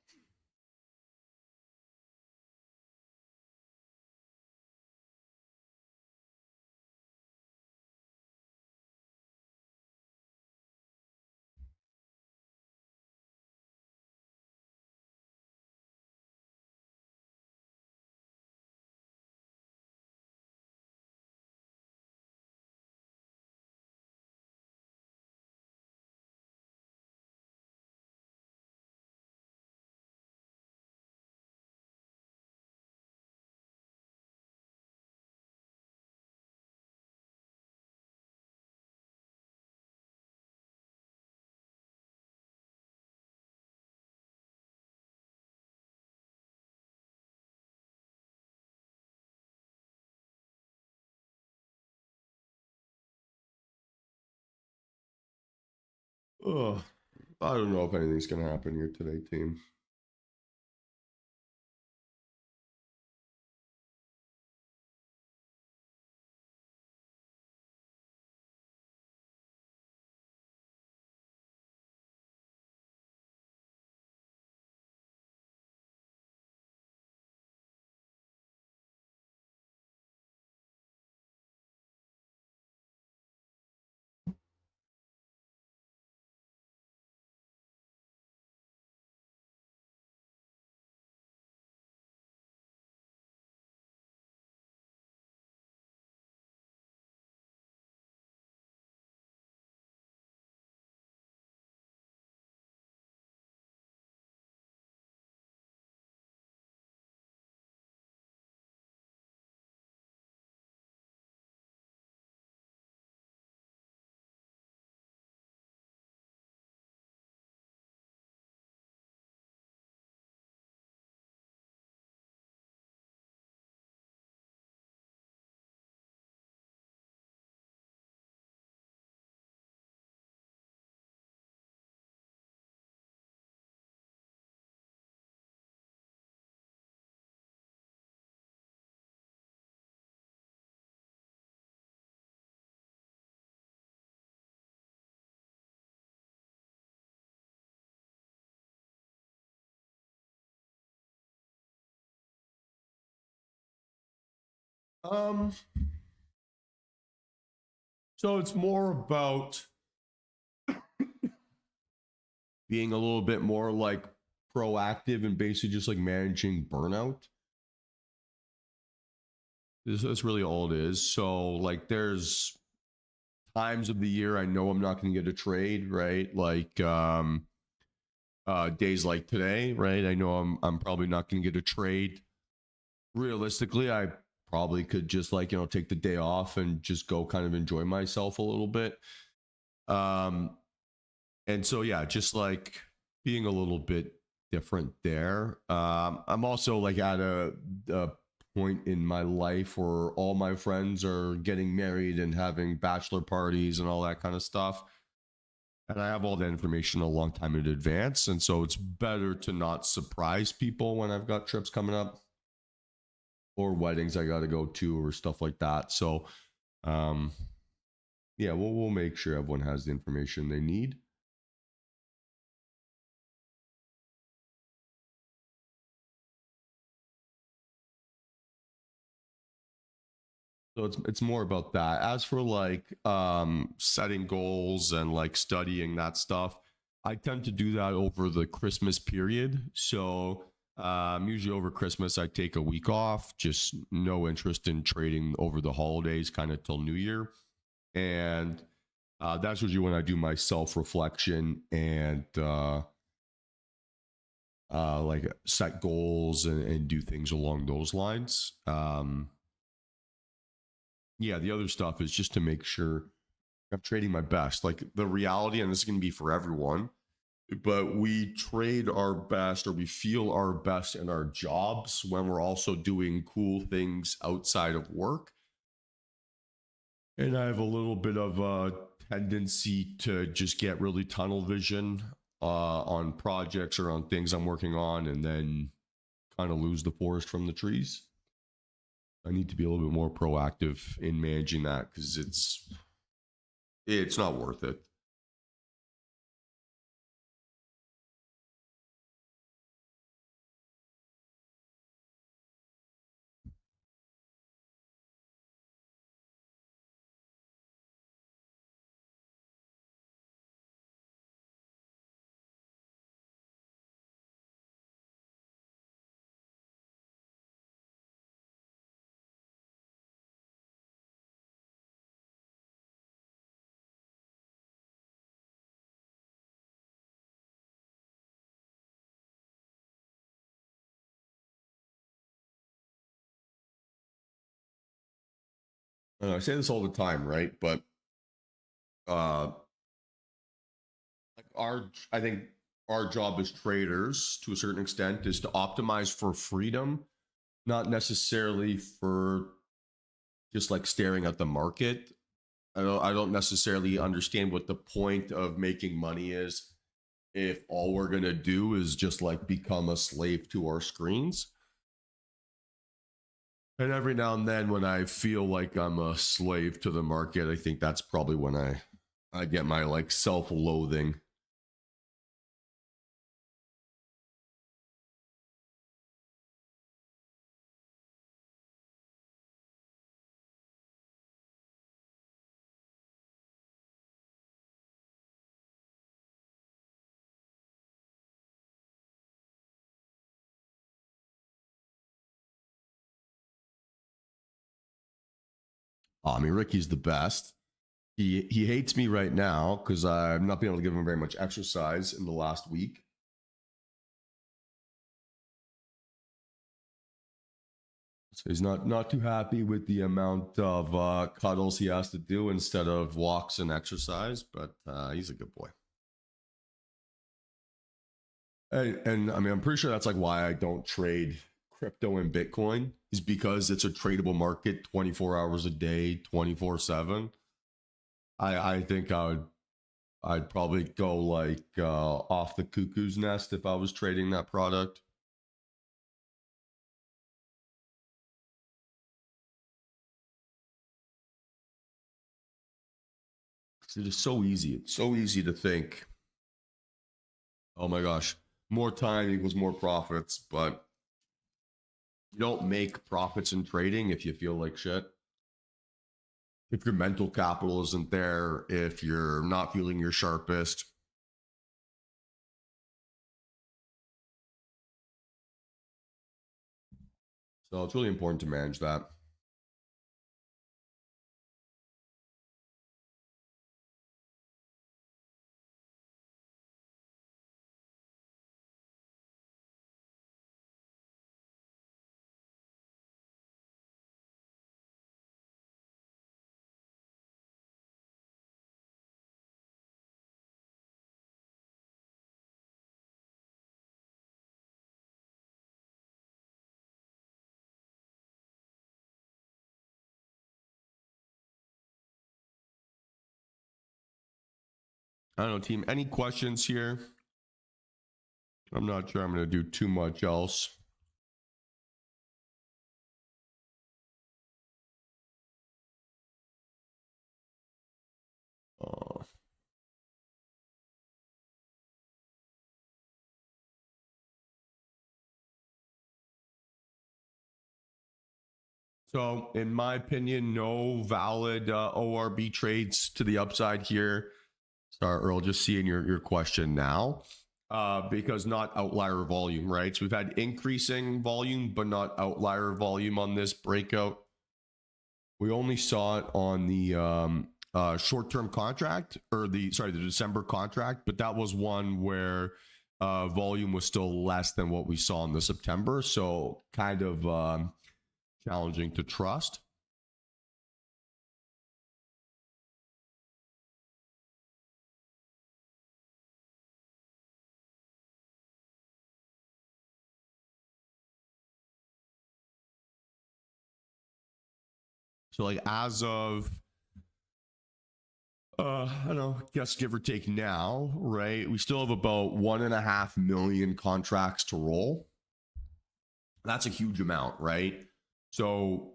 Ugh, I don't know if anything's gonna happen here today, team. Um, so it's more about being a little bit more like proactive and basically just like managing burnout. That's really all it is. So like there's times of the year I know I'm not going to get a trade, right? Like days like today, right? I know I'm probably not going to get a trade. Realistically, I probably could just like, take the day off and just go kind of enjoy myself a little bit. Um and so yeah, just like being a little bit different there. I'm also like at a point in my life where all my friends are getting married and having bachelor parties and all that kind of stuff, and I have all that information a long time in advance, and so it's better to not surprise people when I've got trips coming up or weddings I got to go to or stuff like that. So um yeah, we'll make sure everyone has the information they need. So it's more about that. As for like setting goals and like studying that stuff, I tend to do that over the Christmas period. So usually over Christmas I take a week off, just no interest in trading over the holidays, kind of till New Year. And that's usually when I do my self reflection and like set goals and do things along those lines. Yeah, the other stuff is just to make sure I'm trading my best. Like the reality, and this is going to be for everyone, but we trade our best or we feel our best in our jobs when we're also doing cool things outside of work. And I have a little bit of a tendency to just get really tunnel vision on projects or on things I'm working on, and then kind of lose the forest from the trees. I need to be a little bit more proactive in managing that because it's not worth it. I say this all the time, right? But like I think our job as traders, to a certain extent, is to optimize for freedom, not necessarily for just like staring at the market. I don't necessarily understand what the point of making money is if all we're gonna do is just like become a slave to our screens. And every now and then when I feel like I'm a slave to the market, I think that's probably when I get my like self-loathing. I mean, Ricky's the best. He hates me right now because I'm not being able to give him very much exercise in the last week. So he's not too happy with the amount of cuddles he has to do instead of walks and exercise, but he's a good boy. And I mean, I'm pretty sure that's like why I don't trade crypto and Bitcoin is because it's a tradable market 24 hours a day, 24/7. I think I'd probably go like off the cuckoo's nest if I was trading that product. It is so easy. It's so easy to think, oh my gosh, more time equals more profits, but you don't make profits in trading if you feel like shit. If your mental capital isn't there, if you're not feeling your sharpest. So it's really important to manage that. I don't know, team. Any questions here? I'm not sure I'm going to do too much else. Uh, so, in my opinion, no valid ORB trades to the upside here. Sorry, Earl, just seeing your question now. Because not outlier volume, right? So we've had increasing volume, but not outlier volume on this breakout. We only saw it on the short-term contract or the December contract, but that was one where volume was still less than what we saw in the September. So kind of challenging to trust. So like as of I don't know, guess give or take now, right? We still have about 1.5 million contracts to roll. That's a huge amount, right? So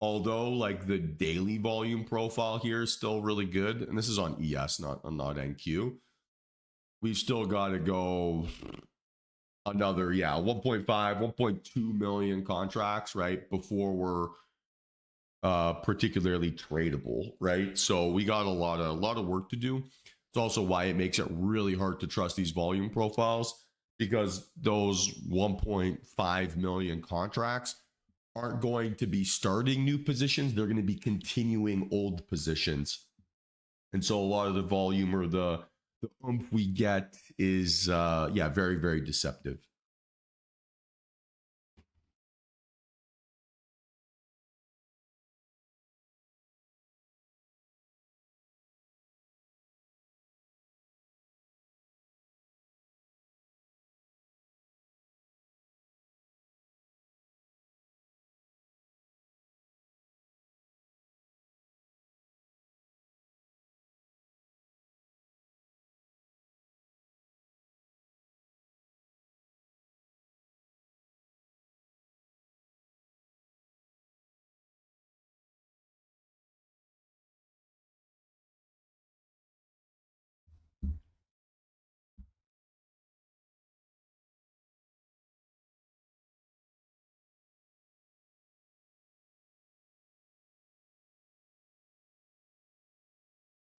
although like the daily volume profile here is still really good, and this is on ES, not NQ, we've still got to go another 1.5 1.2 million contracts, right, before we're particularly tradable, right? So we got a lot of work to do. It's also why it makes it really hard to trust these volume profiles, because those 1.5 million contracts aren't going to be starting new positions, they're going to be continuing old positions. And so a lot of the volume or the oomph we get is very, very deceptive.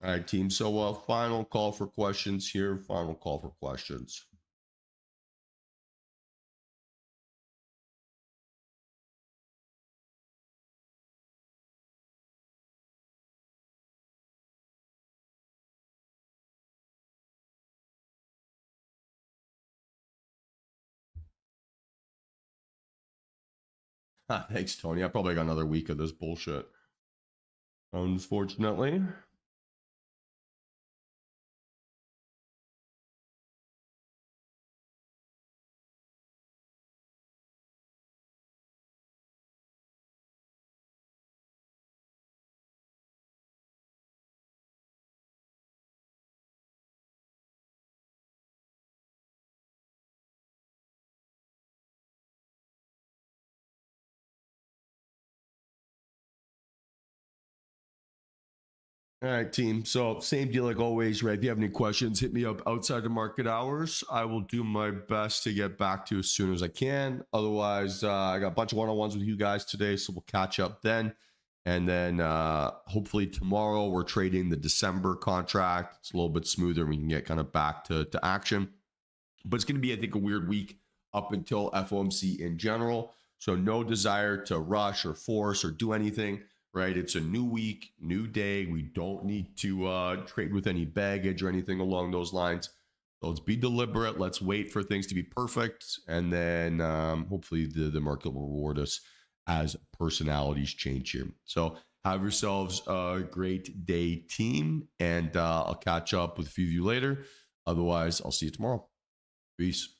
All right, team. So final call for questions here. Final call for questions. Thanks, Tony. I probably got another week of this bullshit, unfortunately. All right, team. So same deal like always, right? If you have any questions, hit me up outside the market hours. I will do my best to get back to you as soon as I can. Otherwise, I got a bunch of one-on-ones with you guys today, so we'll catch up then. And then hopefully tomorrow we're trading the December contract. It's a little bit smoother, and we can get kind of back to action. But it's going to be, I think, a weird week up until FOMC in general. So no desire to rush or force or do anything, right? It's a new week, new day. We don't need to trade with any baggage or anything along those lines. So let's be deliberate. Let's wait for things to be perfect. And then hopefully the market will reward us as personalities change here. So have yourselves a great day, team. And I'll catch up with a few of you later. Otherwise, I'll see you tomorrow. Peace.